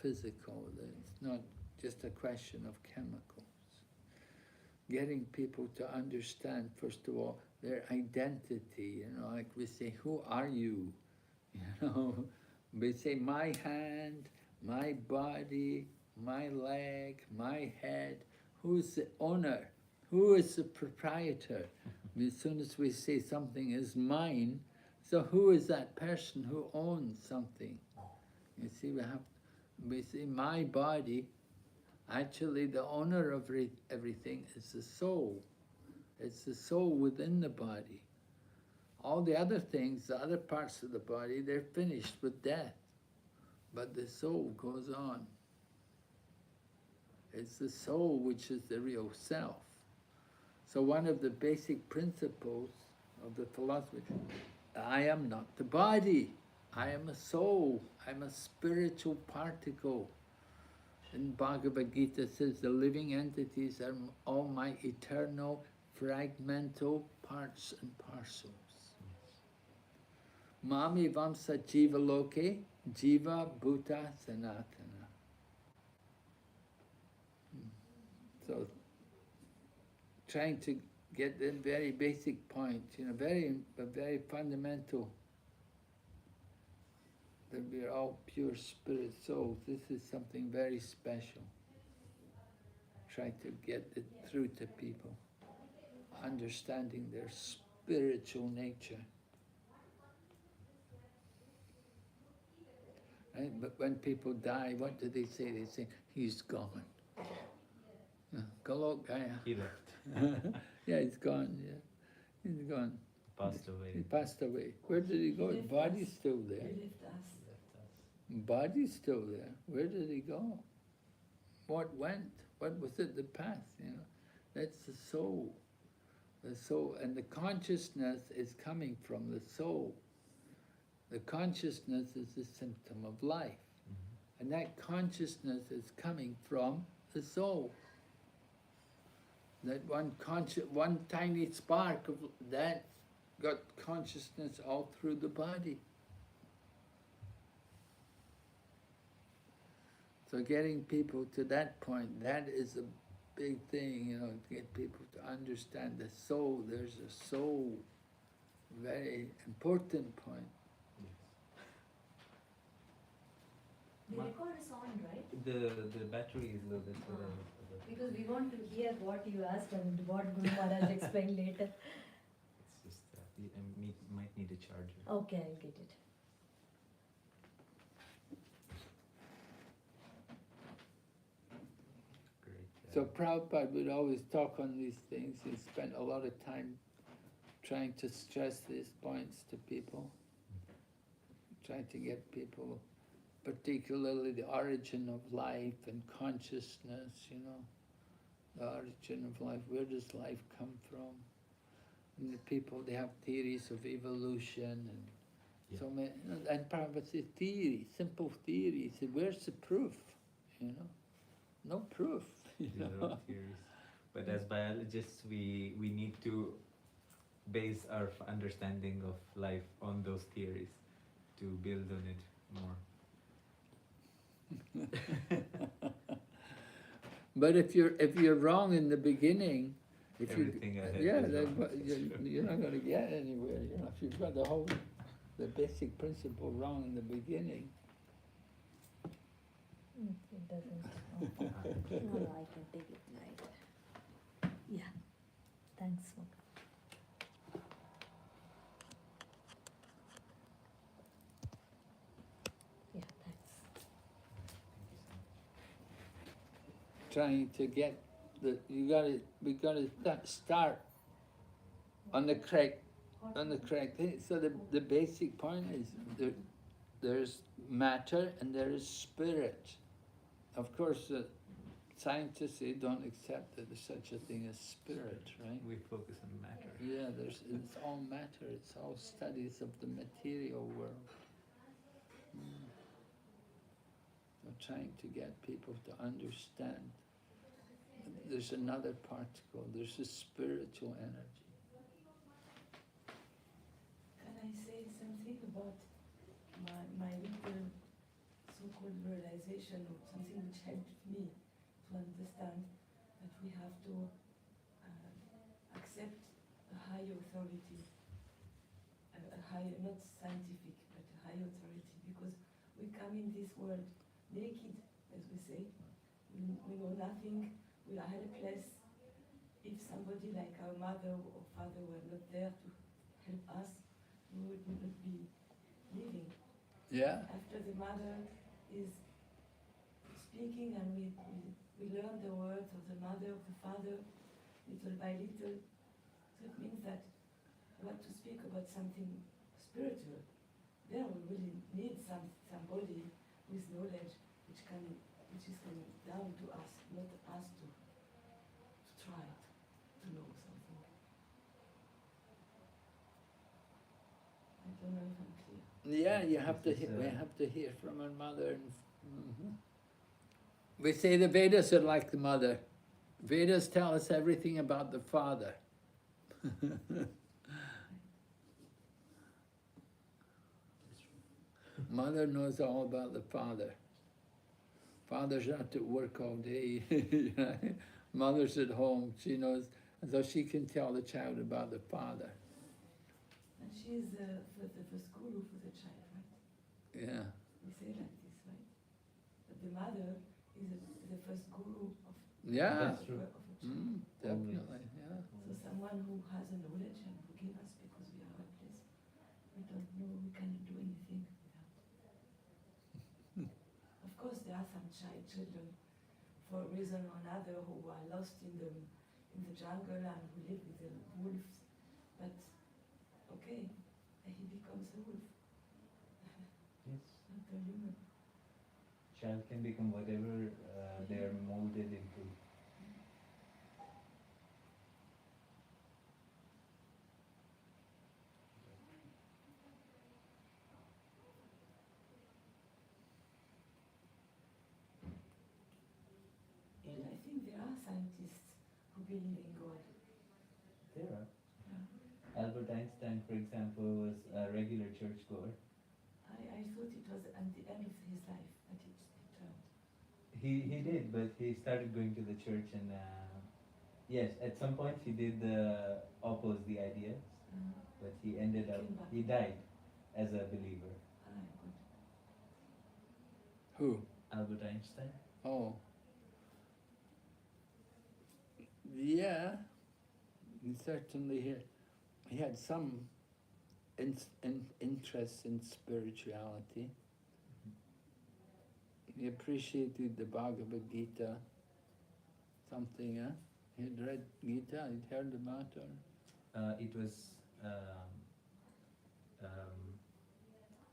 physical, that it's not just a question of chemicals. Getting people to understand, first of all, their identity, like we say, who are you? We say my hand, my body, my leg, my head. Who's the owner? Who is the proprietor? As soon as we say something is mine, so who is that person who owns something? You see, we say my body. Actually, the owner of everything is the soul. It's the soul within the body. All the other things, the other parts of the body, they're finished with death. But the soul goes on. It's the soul which is the real self. So one of the basic principles of the philosophy. I am not the body. I am a soul. I'm a spiritual particle. In Bhagavad Gita it says the living entities are all my eternal fragmental parts and parcels. Mami vamsa jiva loke, jiva bhuta sanatana. So, trying to get the very basic point, very fundamental, that we are all pure spirit souls. This is something very special. Try to get it through to people, understanding their spiritual nature. Right? But when people die, what do they say? They say, he's gone. Golok Gaya. He left. Yeah, he's gone, yeah. He's gone. Passed away. He passed away. Where did he go? His body's still there. He left us. Body's still there. Where did he go? What went? What was it that passed? That's the soul. The soul, and the consciousness is coming from the soul. The consciousness is the symptom of life. And that consciousness is coming from the soul. That one tiny spark of that got consciousness all through the body. So getting people to that point, that is a big thing, to get people to understand the soul. There's a soul, very important point. The record is on, right? The battery is low, that's what I was about. Because we want to hear what you asked and what Guru Maharaj explained later. It's just I might need a charger. Okay, I'll get it. Great. So Prabhupada would always talk on these things. He spent a lot of time trying to stress these points to people, trying to get people, particularly the origin of life and consciousness, the origin of life. Where does life come from? And the people, they have theories of evolution and so many, and Prabhupada says theory, simple theory. He said, where's the proof? No proof. These are all theories. But as biologists, we need to base our understanding of life on those theories to build on it more. But if you're wrong in the beginning, Everything ahead yeah, is then wrong. you're not going to get anywhere. If you've got the basic principle wrong in the beginning. It doesn't. No, I can take it right. Yeah. Thanks, Mokha. Yeah, thanks. Trying to get we gotta start on the correct thing. So the basic point is there's matter and there is spirit. Of course, scientists, they don't accept that there's such a thing as spirit, right? We focus on matter. Yeah, it's all matter. It's all studies of the material world. So trying to get people to understand there's another particle, there's a spiritual energy. Can I say something about my little so-called realization, or something which helped me to understand that we have to accept a high authority, a high, not scientific, but a high authority, because we come in this world naked, as we say. We know nothing. We are helpless. If somebody like our mother or father were not there to help us, we would not be living. Yeah? After the mother is speaking and we learn the words of the mother, of the father, little by little, so it means that we want to speak about something spiritual. Then we really need somebody with knowledge which is coming down to us, not us to try to know something. don't know if I'm clear. Yeah, you have to. This is, We have to hear from our mother. And, we say the Vedas are like the mother. Vedas tell us everything about the father. Mother knows all about the father. Father's out at work all day. Mother's at home. She knows, so she can tell the child about the father. And she is the first guru for the child, right? Yeah. We say like this, right? That the mother is the first guru of Yeah. That's true. of a child. Definitely. Yeah. So someone who has a knowledge and forgive us because we are helpless. We don't know, we cannot do anything without. Of course, there are some children, for a reason or another, who are lost in the jungle and who live with the wolves. But okay, he becomes a wolf, Yes. not a human. Child can become whatever they are molded into. And I think there are scientists who believe in God. There are. Yeah. Albert Einstein, for example, was a regular churchgoer. I thought it was at the end of his life that it turned. He did, but he started going to the church, and yes, at some point he did oppose the ideas, but he ended up, Came back. he died as a believer. Good. Who? Albert Einstein. Oh. Yeah. He certainly he had some interest in spirituality. He appreciated the Bhagavad Gita. Something, huh? He'd read Gita, he'd heard about her. It was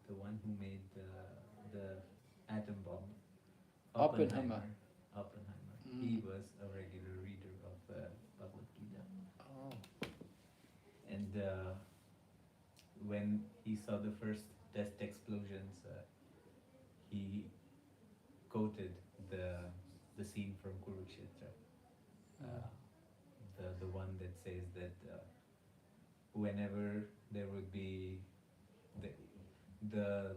the one who made the atom bomb. Oppenheimer. Oppenheimer. Mm. He was a regular reader of Bhagavad Gita. Oh. And when he saw the first test explosions, he quoted the scene from Kurukshetra, the one that says that whenever there would be the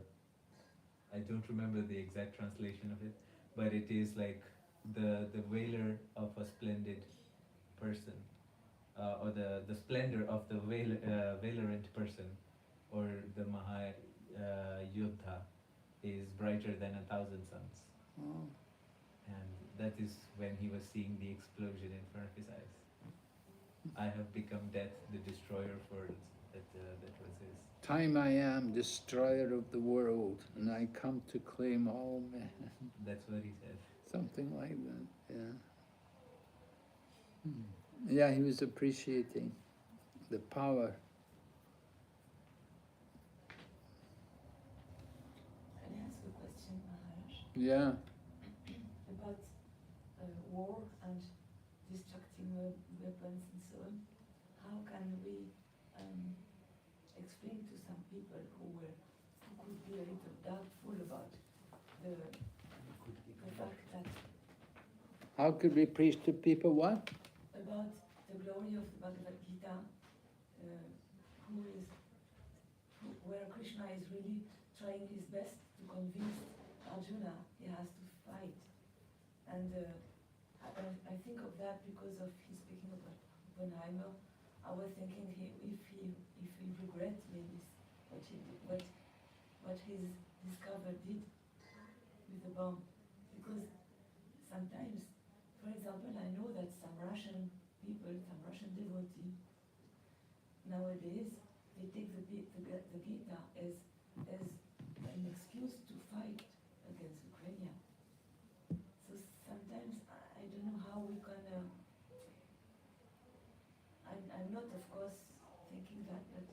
I don't remember the exact translation of it, but it is like the valor of a splendid person, or the splendor of the valorant person, or the Maha Yodha is brighter than 1,000 suns. Oh. And that is when he was seeing the explosion in front of his eyes. I have become death, the destroyer of worlds. That was his. Time I am, destroyer of the world, and I come to claim all men. That's what he said. Something like that, yeah. Yeah, he was appreciating the power. Can I ask a question, Maharaj? Yeah. About war and destructing weapons and so on. How can we explain to some people who could be a little doubtful about the fact that How could we preach to people what? about the glory of the Bhagavad Gita, where Krishna is really trying his best to convince Arjuna he has to fight. And I think of that because of his speaking of Oppenheimer. I was thinking if he regret maybe what his discovery did with the bomb, because sometimes, for example, I know that some Russian people, some Russian devotees, nowadays they take the Gita as an excuse to fight against Ukraine. So sometimes I don't know how we can. I'm not, of course, thinking that, but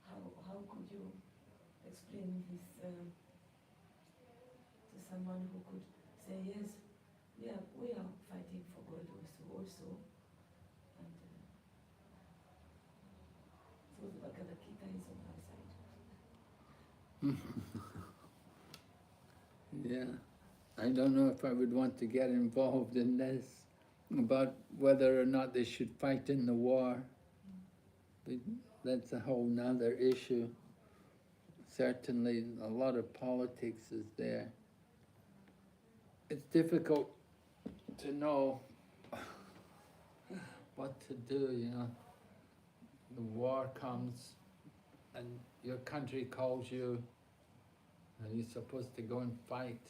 how could you explain this to someone who could say yes, we are fighting for God also, and so the Bhagavad Gita is on our side. Yeah, I don't know if I would want to get involved in this, about whether or not they should fight in the war. But that's a whole nother issue. Certainly a lot of politics is there. It's difficult to know what to do, you know. The war comes and your country calls you and you're supposed to go and fight.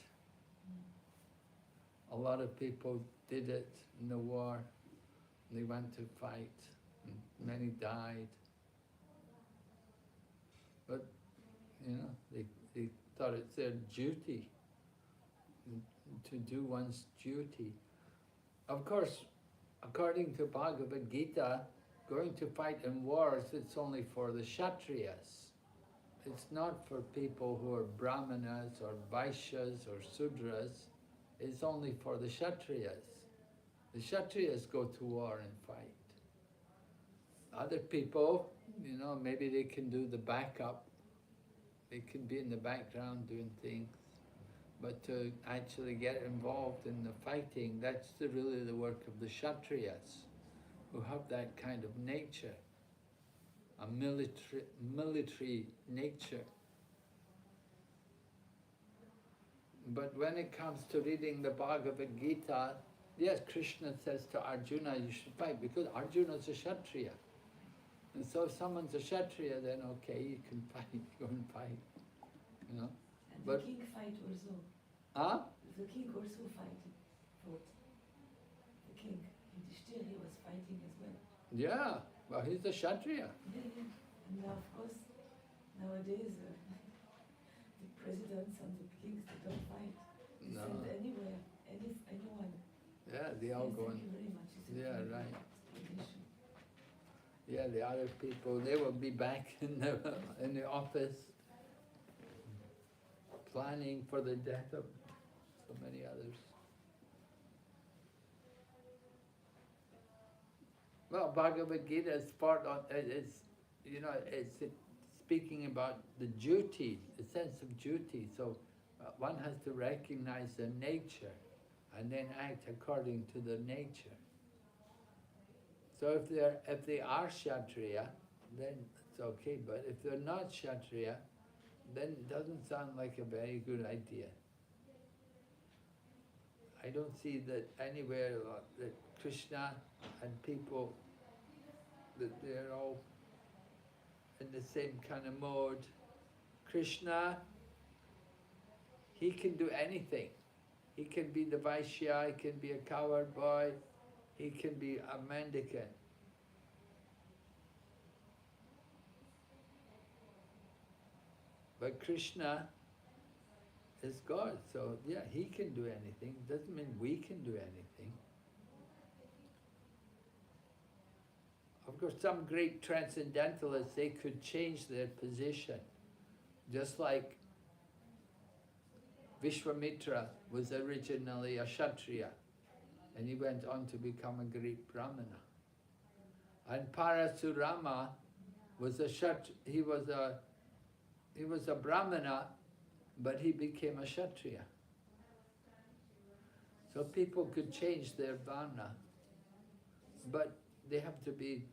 A lot of people did it in the war. They went to fight, and many died. But, you know, they thought it's their duty to do one's duty. Of course, according to Bhagavad Gita, going to fight in wars, it's only for the Kshatriyas. It's not for people who are Brahmanas or Vaishyas or Sudras. It's only for the Kshatriyas. The Kshatriyas go to war and fight. Other people, you know, maybe they can do the backup. They can be in the background doing things. But to actually get involved in the fighting, that's really the work of the Kshatriyas, who have that kind of nature, a military nature. But when it comes to reading the Bhagavad Gita, yes, Krishna says to Arjuna, you should fight, because Arjuna is a Kshatriya. And so if someone's a Kshatriya, then okay, you can fight, go and fight, you know. And But the king fight also. Huh? The king also fought. The king, Yudhishthira, he was fighting as well. Yeah, well, he's a Kshatriya. Yeah, yeah. And now, of course, nowadays, the presidents and the kings, they don't fight. They No. send anywhere, anyone. Yeah, they all Yes, go thank and, you very much. It's a yeah, very right. good explanation. Yeah, the other people, they will be back in the office, planning for the death of so many others. Well, Bhagavad Gita is part of, it's, you know, it's speaking about the duty, the sense of duty. So one has to recognize the nature and then act according to the nature. So if they are Kshatriya, then it's okay. But if they're not Kshatriya, then it doesn't sound like a very good idea. I don't see that anywhere that Krishna and people, that they're all in the same kind of mode. Krishna, he can do anything. He can be the Vaishya, he can be a cowherd boy, he can be a mendicant. But Krishna is God, so yeah, he can do anything. Doesn't mean we can do anything. Of course, some great transcendentalists, they could change their position. Just like Vishwamitra was originally a Kshatriya, and he went on to become a great Brahmana. And Parasurama was he was a Brahmana, but he became a Kshatriya. So people could change their varna, but they have to be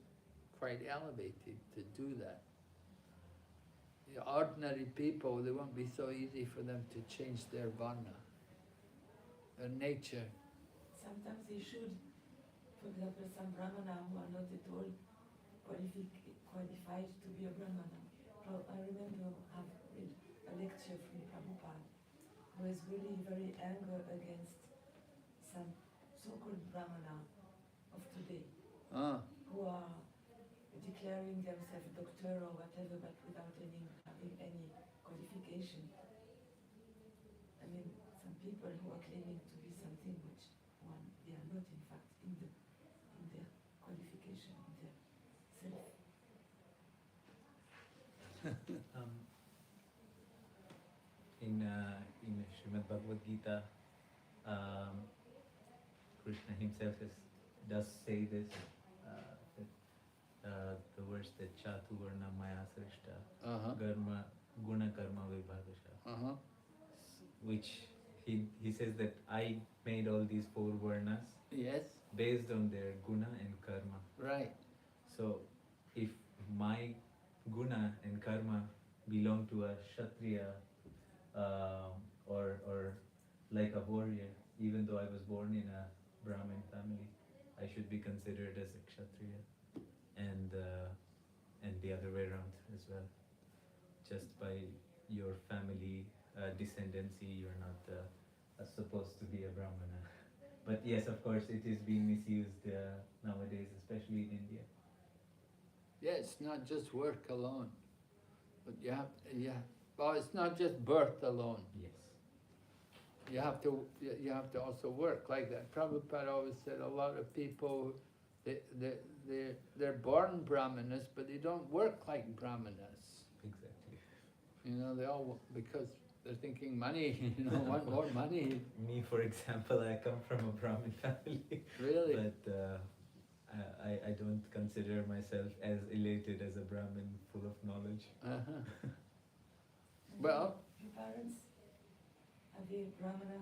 quite elevated to do that. The ordinary people, they won't be so easy for them to change their varna, their nature. Sometimes they should, for example, some Brahmana who are not at all qualified to be a Brahmana. I remember I've read a lecture from Prabhupada who was really very angry against some so-called Brahmana of today who are declaring themselves doctor or whatever, but without having any qualification. I mean, some people who are claiming to be something which they are not, in fact, in their qualification, in their self. In Srimad Bhagavad Gita, Krishna himself does say this, the verse that Chatu Varna Maya Srishta, Garma Guna Karma Vibhagasha, Uh-huh. which he says that I made all these 4 varnas Yes, based on their guna and karma. right. So if my guna and karma belong to a kshatriya, or like a warrior, even though I was born in a Brahmin family, I should be considered as a kshatriya, and the other way around as well. Just by your family descendancy, you're not supposed to be a brahmana. But yes, of course, it is being misused nowadays, especially in India. Yeah, it's not just work alone, but you have, well, it's not just birth alone. Yes. You have to also work like that. Prabhupada always said a lot of people, they're born brahmanas, but they don't work like brahmanas. Exactly. You know, they all, because they're thinking money, want more money. Me, for example, I come from a Brahmin family. Really? But I don't consider myself as elated as a Brahmin full of knowledge. Uh-huh. And Well, your parents, are they Brahmana,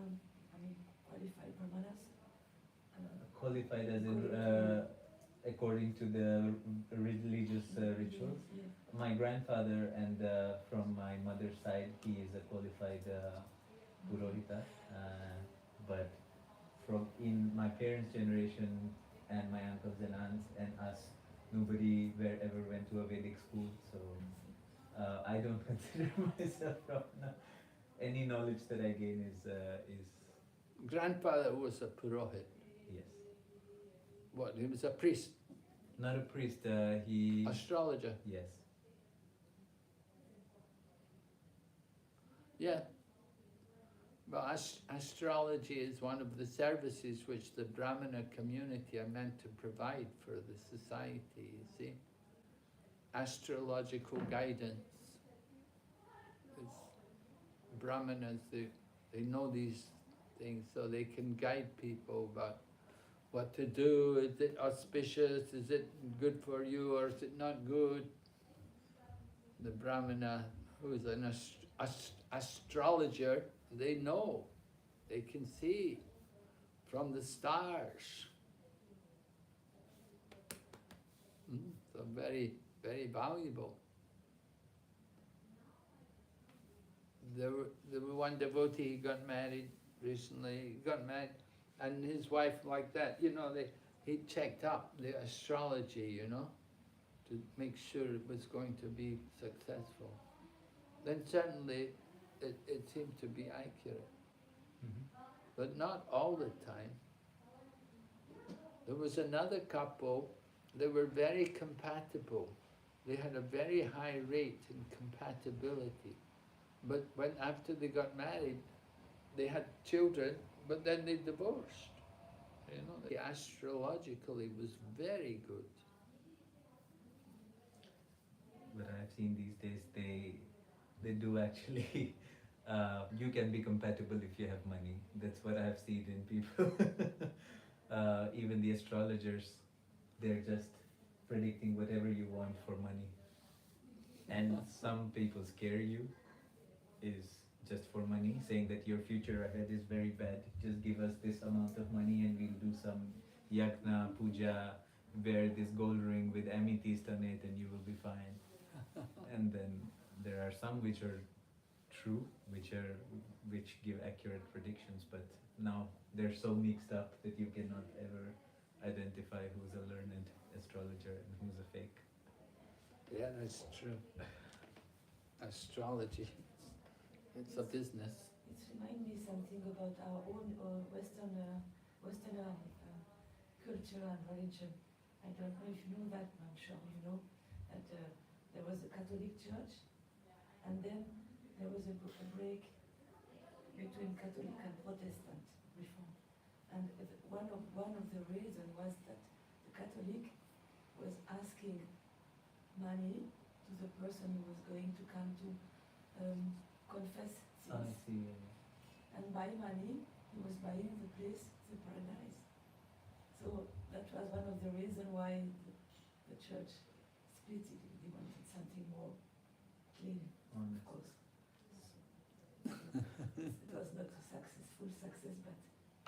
qualified Brahmanas? Qualified as in according to the religious rituals. Yeah. My grandfather and from my mother's side, he is a qualified Purohita. But from in my parents' generation and my uncles and aunts and us, nobody ever went to a Vedic school. So I don't consider myself Brahmana. Any knowledge that I gain is grandfather was a purohit. yes. What, he was a priest, Not a priest. He astrologer. yes. Yeah. Well, astrology is one of the services which the Brahmana community are meant to provide for the society, you see. Astrological guidance. It's Brahmanas, they know these things, so they can guide people about what to do. Is it auspicious? Is it good for you, or is it not good? The Brahmana, who is an astrologer, they know. They can see from the stars. So very, very valuable. There were one devotee, he got married recently, and his wife like that, he checked up the astrology, to make sure it was going to be successful. Then certainly it seemed to be accurate, but not all the time. There was another couple, they were very compatible. They had a very high rate in compatibility. But after they got married, they had children, but then they divorced. Astrologically was very good. But I've seen these days they do actually. You can be compatible if you have money. That's what I've seen in people. Even the astrologers, they're just predicting whatever you want for money. And some people scare you, is just for money, saying that your future ahead is very bad. Just give us this amount of money and we'll do some yagna, puja, wear this gold ring with amethyst on it and you will be fine. And then there are some which are true, which give accurate predictions, but now they're so mixed up that you cannot ever identify who's a learned astrologer and who's a fake. Yeah, that's true. Astrology, it's a business. It reminds me something about our own Western culture and religion. I don't know if you know that, I'm sure you know, that there was a Catholic Church, and then there was a break between Catholic and Protestant reform. And one of the reasons was that the Catholic was asking money to the person who was going to come to confess I sins. see. And by money, he was buying the place, the paradise. So that was one of the reasons why the church split it. They wanted something more clean, of Honest. course.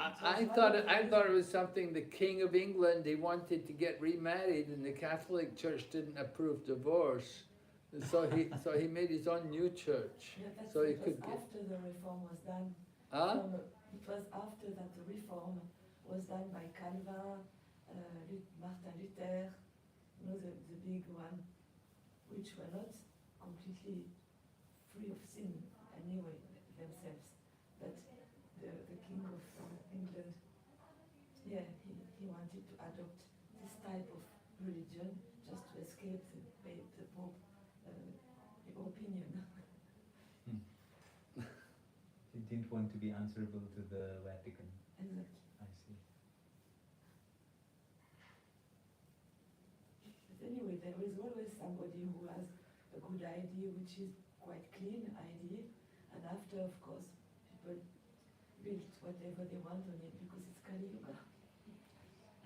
I thought it was something the King of England, he wanted to get remarried and the Catholic Church didn't approve divorce. And so he made his own new church. Yeah, that's So he it was could get. after the reform was done. Huh? It was after that the reform was done by Calvin, Martin Luther, the big one, which were not completely free of sin anyway themselves. But the King of England, yeah, he wanted to adopt this type of religion just to escape the Pope opinion. He didn't want to be answerable to the Vatican. Exactly. I see. But anyway, there is always somebody who has a good idea, which is quite clean idea, and after, of course, people build whatever they want on it because it's Kali Yuga,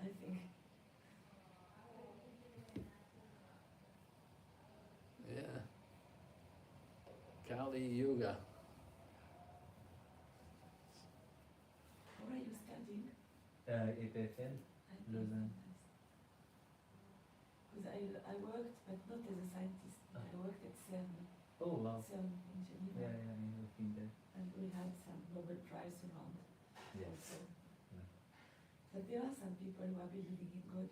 I think. Yeah. Kali Yuga. Where are you studying? EPFL, Lausanne. Because I worked, but not as a scientist. I worked at CERN, Oh wow. CERN in Geneva, Yeah, I have been there. and we had some Nobel Prize around. Yes. Also. Yeah. But there are some people who are believing in God,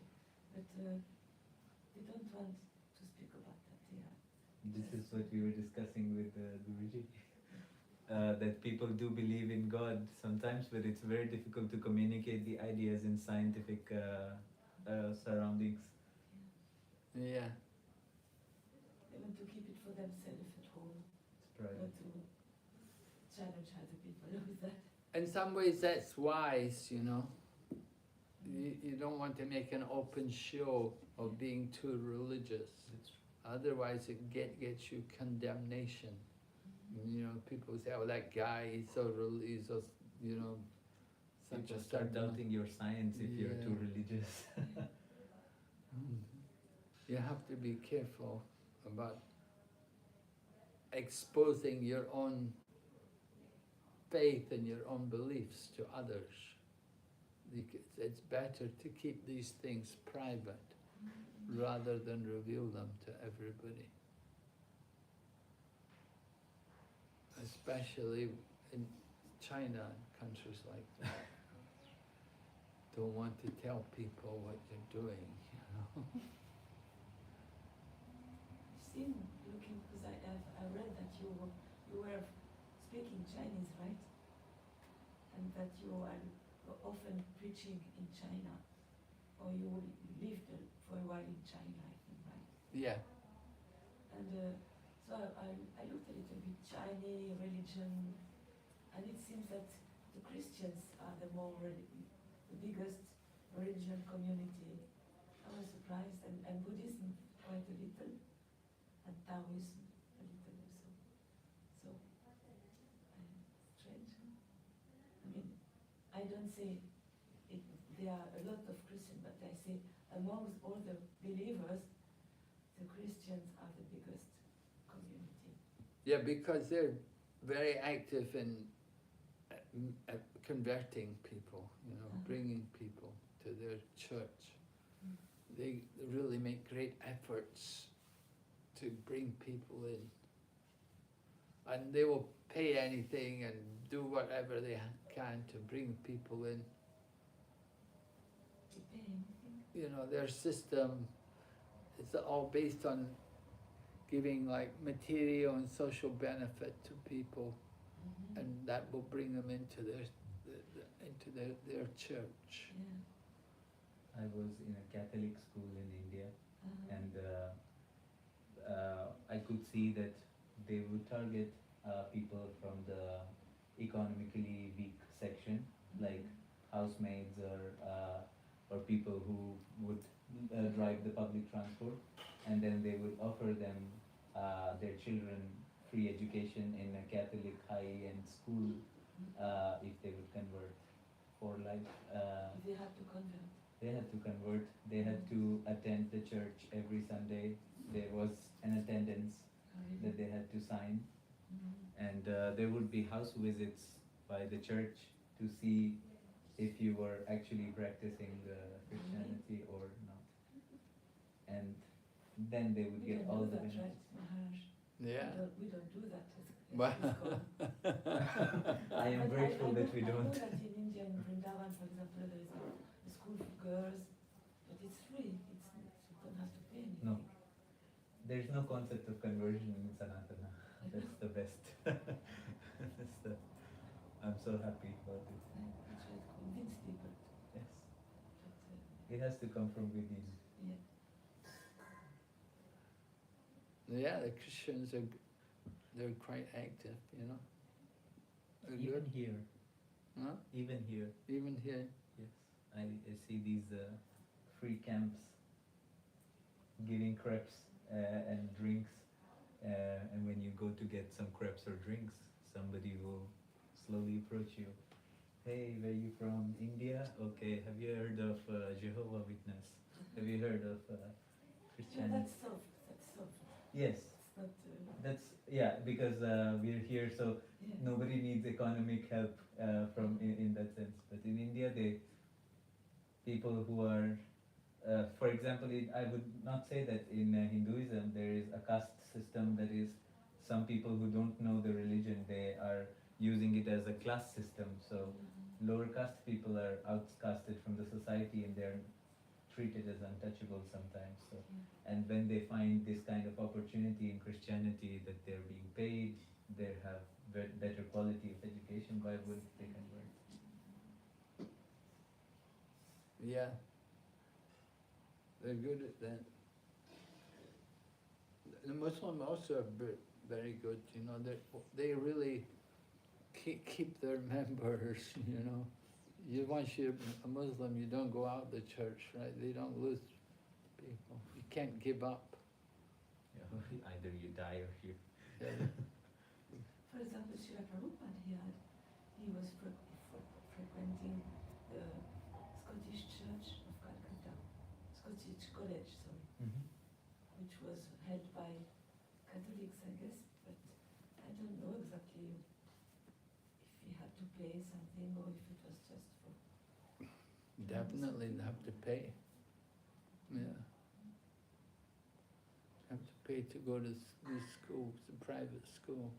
but they don't want to speak about that. This is what we were discussing with Guruji. That people do believe in God sometimes, but it's very difficult to communicate the ideas in scientific surroundings. Yeah. They want to keep it for themselves at home, It's private. not to challenge other people with that. In some ways that's wise, you know. You don't want to make an open show of being too religious. That's Otherwise it gets you condemnation. You know, people say, oh, that guy, he's so religious, you know. People start doubting your science if you're too Yeah. religious. You have to be careful about exposing your own faith and your own beliefs to others. It's better to keep these things private rather than reveal them to everybody. Especially in China and countries like that. Don't want to tell people what you're doing, you know. I've seen, looking, because I read that you were speaking Chinese, right? And that you are often preaching in China, or you lived for a while in China, I think, right? Yeah. And so I looked a little bit Chinese religion, and it seems that the Christians are the biggest religion community. I was surprised, and Buddhism quite a little, and Taoism a little also. So, strange. I mean, I don't say there are a lot of Christians, but I say amongst all the believers, the Christians are the biggest community. Yeah, because they're very active in converting people, you know, bringing people to their church. They really make great efforts to bring people in. And they will pay anything and do whatever they can to bring people in. They pay anything? You know, their system is all based on giving like material and social benefit to people, and that will bring them into their church. Yeah. I was in a Catholic school in India, and I could see that they would target people from the economically weak section, like housemaids or people who would drive the public transport, and then they would offer them their children free education in a Catholic high-end school if they would convert for life. They have to convert. They had to convert. They had to attend the church every Sunday. There was an attendance that they had to sign, and there would be house visits by the church to see if you were actually practicing the Christianity or not. And then they would We get don't all do the that, benefits. right, Maharaj? Yeah. We don't do that as Well, I am But grateful that we I know don't. that in India, in Vrindavan, for example, there is a school for girls, but it's free. You don't have to pay anything. No. There's no concept of conversion in Sanatana. That's the best. That's the, I'm so happy about it. I try to convince people. Yes. But, It has to come from within. yeah. yeah, the Christians they're quite active, you know. They're Even good. here. Huh? Even here. Even here. Yes. I see these free camps giving crepes and drinks. And when you go to get some crepes or drinks, somebody will slowly approach you. Hey, where you from? India? Okay. Have you heard of Jehovah Witness? Have you heard of Yeah, Christianity? that's soft. That's soft. Yes. It's not. That's, yeah, because we're here, so Yeah. nobody needs economic help from in that sense. But in India, people who are, for example, I would not say that in Hinduism there is a caste system, that is, some people who don't know the religion, they are using it as a class system. So lower caste people are outcasted from the society and they're treated as untouchable sometimes. So, and when they find this kind of opportunity in Christianity, that they're being paid, they have better quality of education, why wouldn't they convert? Yeah. They're good at that. The Muslim also are very good, you know. They really keep their members, you know. Once you're a Muslim, you don't go out of the church, right? They don't lose people. You can't give up. Yeah, either you die or you. Yeah. For example, Srila Prabhupada, he was frequenting the Scottish Church of Calcutta, Scottish College, sorry, which was held by Catholics, I guess, but I don't know exactly if he had to pay something or if it was just for. Definitely have to pay. Yeah. Have to pay to go to these schools, the private school.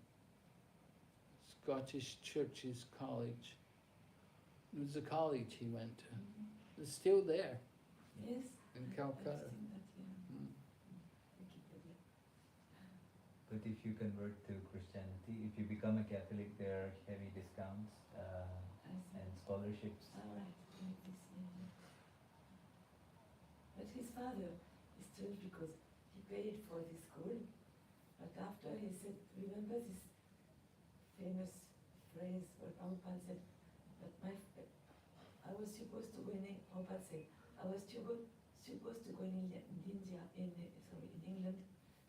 Scottish Churches College. It was a college he went to. It's still there Yes. in I've Calcutta. seen that, yeah. Mm. Wikipedia. But if you convert to Christianity, if you become a Catholic, there are heavy discounts I see. and scholarships. All right, like this, yeah. But his father is strange because he paid for the school, but after he said, remember this famous phrase where Prabhupada said, but I was supposed to go in, Prabhupada said, I was supposed to go in India, in England,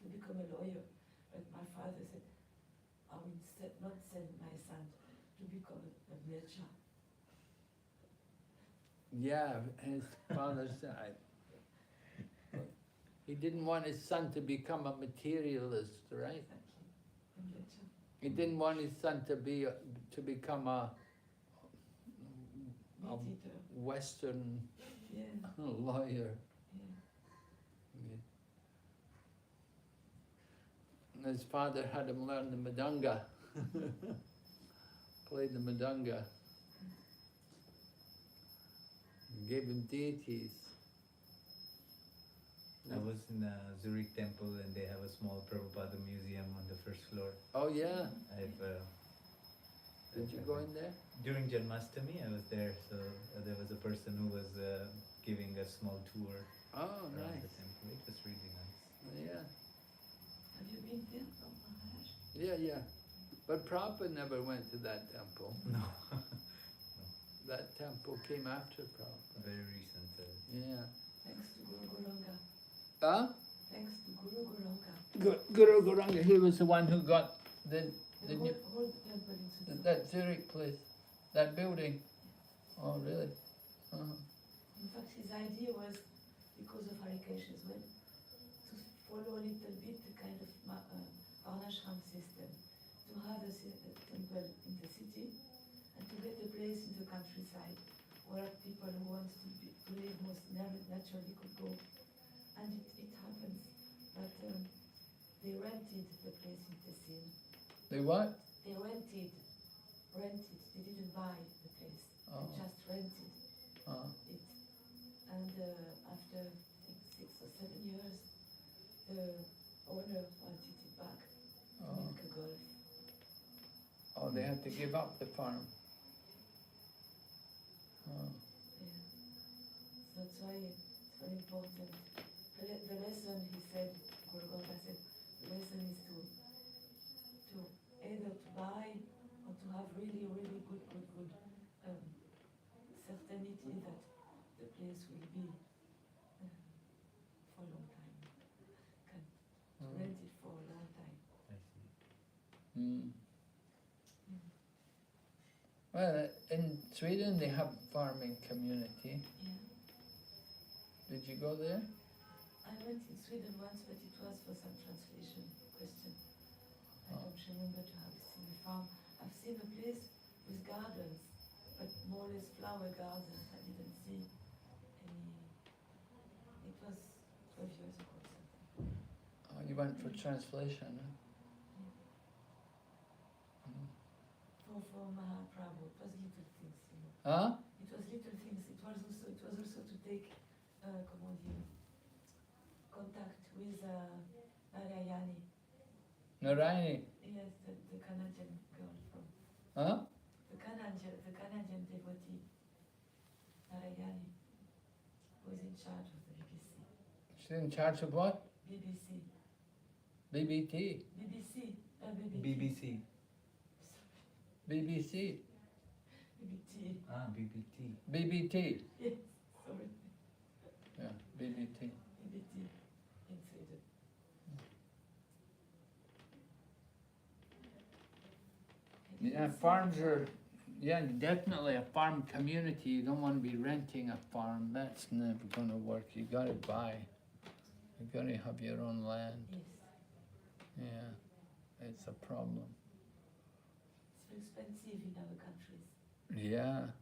to become a lawyer, but my father said, I will not send my son to become a merchant. Yeah, his father died. He didn't want his son to become a materialist, right? Exactly. A merchant. He didn't want his son to become a Meditator. Western Yeah, lawyer. yeah. And his father had him learn the mridanga. Played the mridanga. Gave him deities. I was in Zurich temple and they have a small Prabhupada museum on the first floor. Oh yeah. Did you go in there? During Janmashtami I was there, so there was a person who was giving a small tour Oh, around nice. the temple. It was really nice. Yeah. Have you been there, Maharaj? Yeah, yeah. But Prabhupada never went to that temple. No. That temple came after Prabhupada. Very recent. Yeah. Thanks to Guru Goranga. Huh? Thanks to Guru Goranga. Guru Goranga, he was the one who got the The new, whole temple in Switzerland. that Zurich place, that building. Oh, really? In fact, his idea was, because of Hare Krishna as well, to follow a little bit the kind of Varnashram system, to have a temple in the city and to get a place in the countryside where people who want to live most naturally could go. And it happens, but they rented the place in Tessin. They what? They rented, they didn't buy the place, Oh. they just rented Oh. it. And after I think 6 or 7 years, the owner wanted it back to Oh. make a golf. Oh, they had to give up the farm. Oh. Yeah. So that's why it's very important. The lesson, he said, Golgotha said, the lesson is to either to buy or to have really, really good certainty that the place will be for a long time. To rent it for a long time. I see. Mm. Well, in Sweden they have farming community. Yeah. Did you go there? I went in Sweden once, but it was for some translation question. I Oh. don't remember to have seen a farm. I've seen a place with gardens, but more or less flower gardens. I didn't see any. It was 12 years ago or something. Oh, you went for translation, huh? Mm. For Mahaprabhu, it was little things, you know. Huh? It was little things. It was also to take, comment dire, contact with Narayani. Narayani. Yes, the Canadian girl from. Huh? The Canadian devotee, Narayani, who is in charge of the BBC. She's in charge of what? BBC. BBT. BBC. BBT. BBC. BBC. BBT. Ah, BBT. BBT. Yes, sorry. Yeah, BBT. BBT in Sweden. Yeah, farms are, yeah, definitely a farm community. You don't want to be renting a farm. That's never going to work. You got to buy. You got to have your own land. Yes. Yeah, it's a problem. It's very expensive in other countries. Yeah.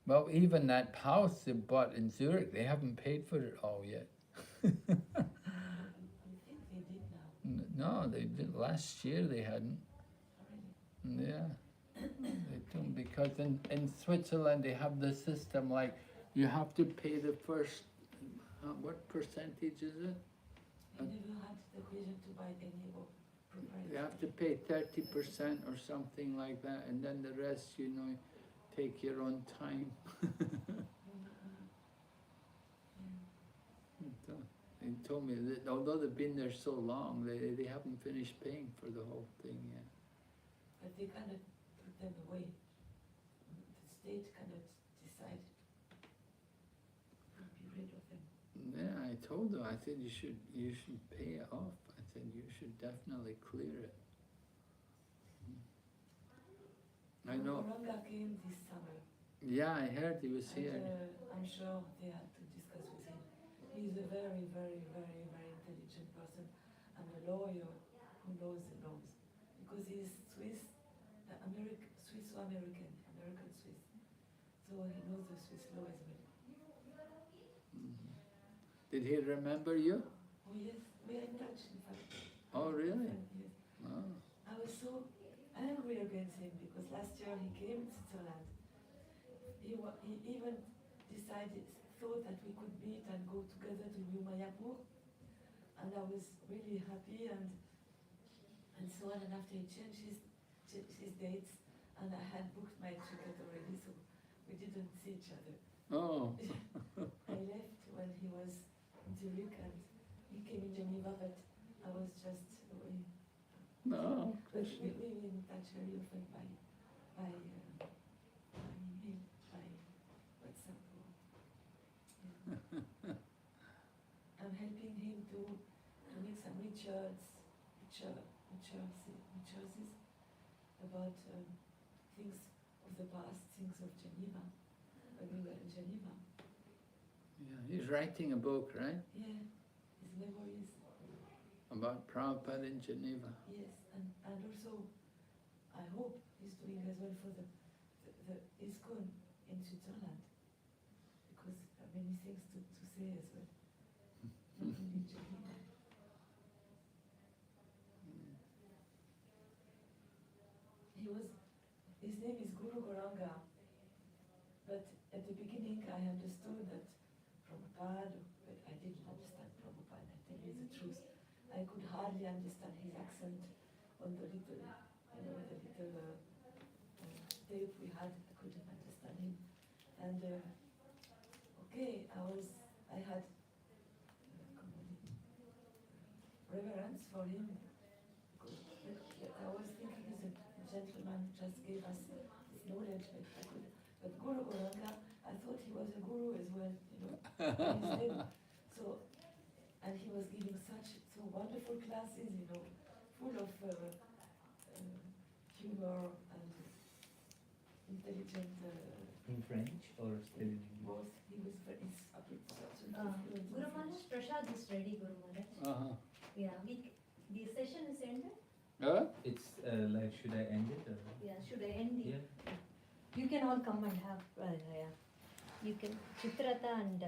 Well, even that house they bought in Zurich, they haven't paid for it all yet. I think they did now. No, they did last year. They hadn't. Really. Yeah, they don't, because in Switzerland they have the system like you have to pay the first, what percentage is it? I never had the occasion to buy any or You have to pay 30% or something like that, and then the rest, you know, take your own time. They told me that although they've been there so long, they haven't finished paying for the whole thing yet. But they cannot put them away. The state cannot decide to be rid of them. Yeah, I told them, I said you should pay it off. I said you should definitely clear it. I know. Ranga came this summer. Yeah, I heard he was here. And I'm sure they had to discuss with him. He's a very, very, very, very intelligent person and a lawyer who knows the laws. Because he's Swiss, Swiss-American, American-Swiss. So he knows the Swiss law as well. Mhm. Did he remember you? Oh yes, we are in touch in fact. Oh, really? Yes. Oh. I was so angry against him because last year he came to Switzerland. He even thought that we could meet and go together to New Mayapur. And I was really happy and so on. And after he changed his dates, and I had booked my ticket already, so we didn't see each other. Oh. I left when he was in Zurich and he came in Geneva, but I was just away. No. But we were in touch very often by email, by WhatsApp. Yeah. I'm helping him to make some researches about things of the past, things of Geneva, when we were in Geneva. Yeah, he's writing a book, right? Yeah, his memories. About Prabhupada in Geneva. Yes, and also I hope he's doing as well for the ISKCON in Switzerland. many things to say as well. Not only Geneva. His name is Guru Goranga, but at the beginning I understood that Prabhupada, but I didn't understand Prabhupada, I tell you the truth. I could hardly understand his accent on the little, the little tape we had, I couldn't understand him. And okay, I had reverence for him. I was thinking he's a gentleman who just gave us this knowledge, but Guru Goranga, I thought he was a guru as well, instead. So, and he was giving so wonderful classes, full of humor and intelligent. In French or still in English? Both. He was very such an influence. Guru Maharaj, Prasad is ready, Guru Maharaj. Uh-huh. Yeah, the session is ended. It's like, should I end it or? Yeah, should I end it? Yeah. You can all come and have, yeah. You can, Chitrata and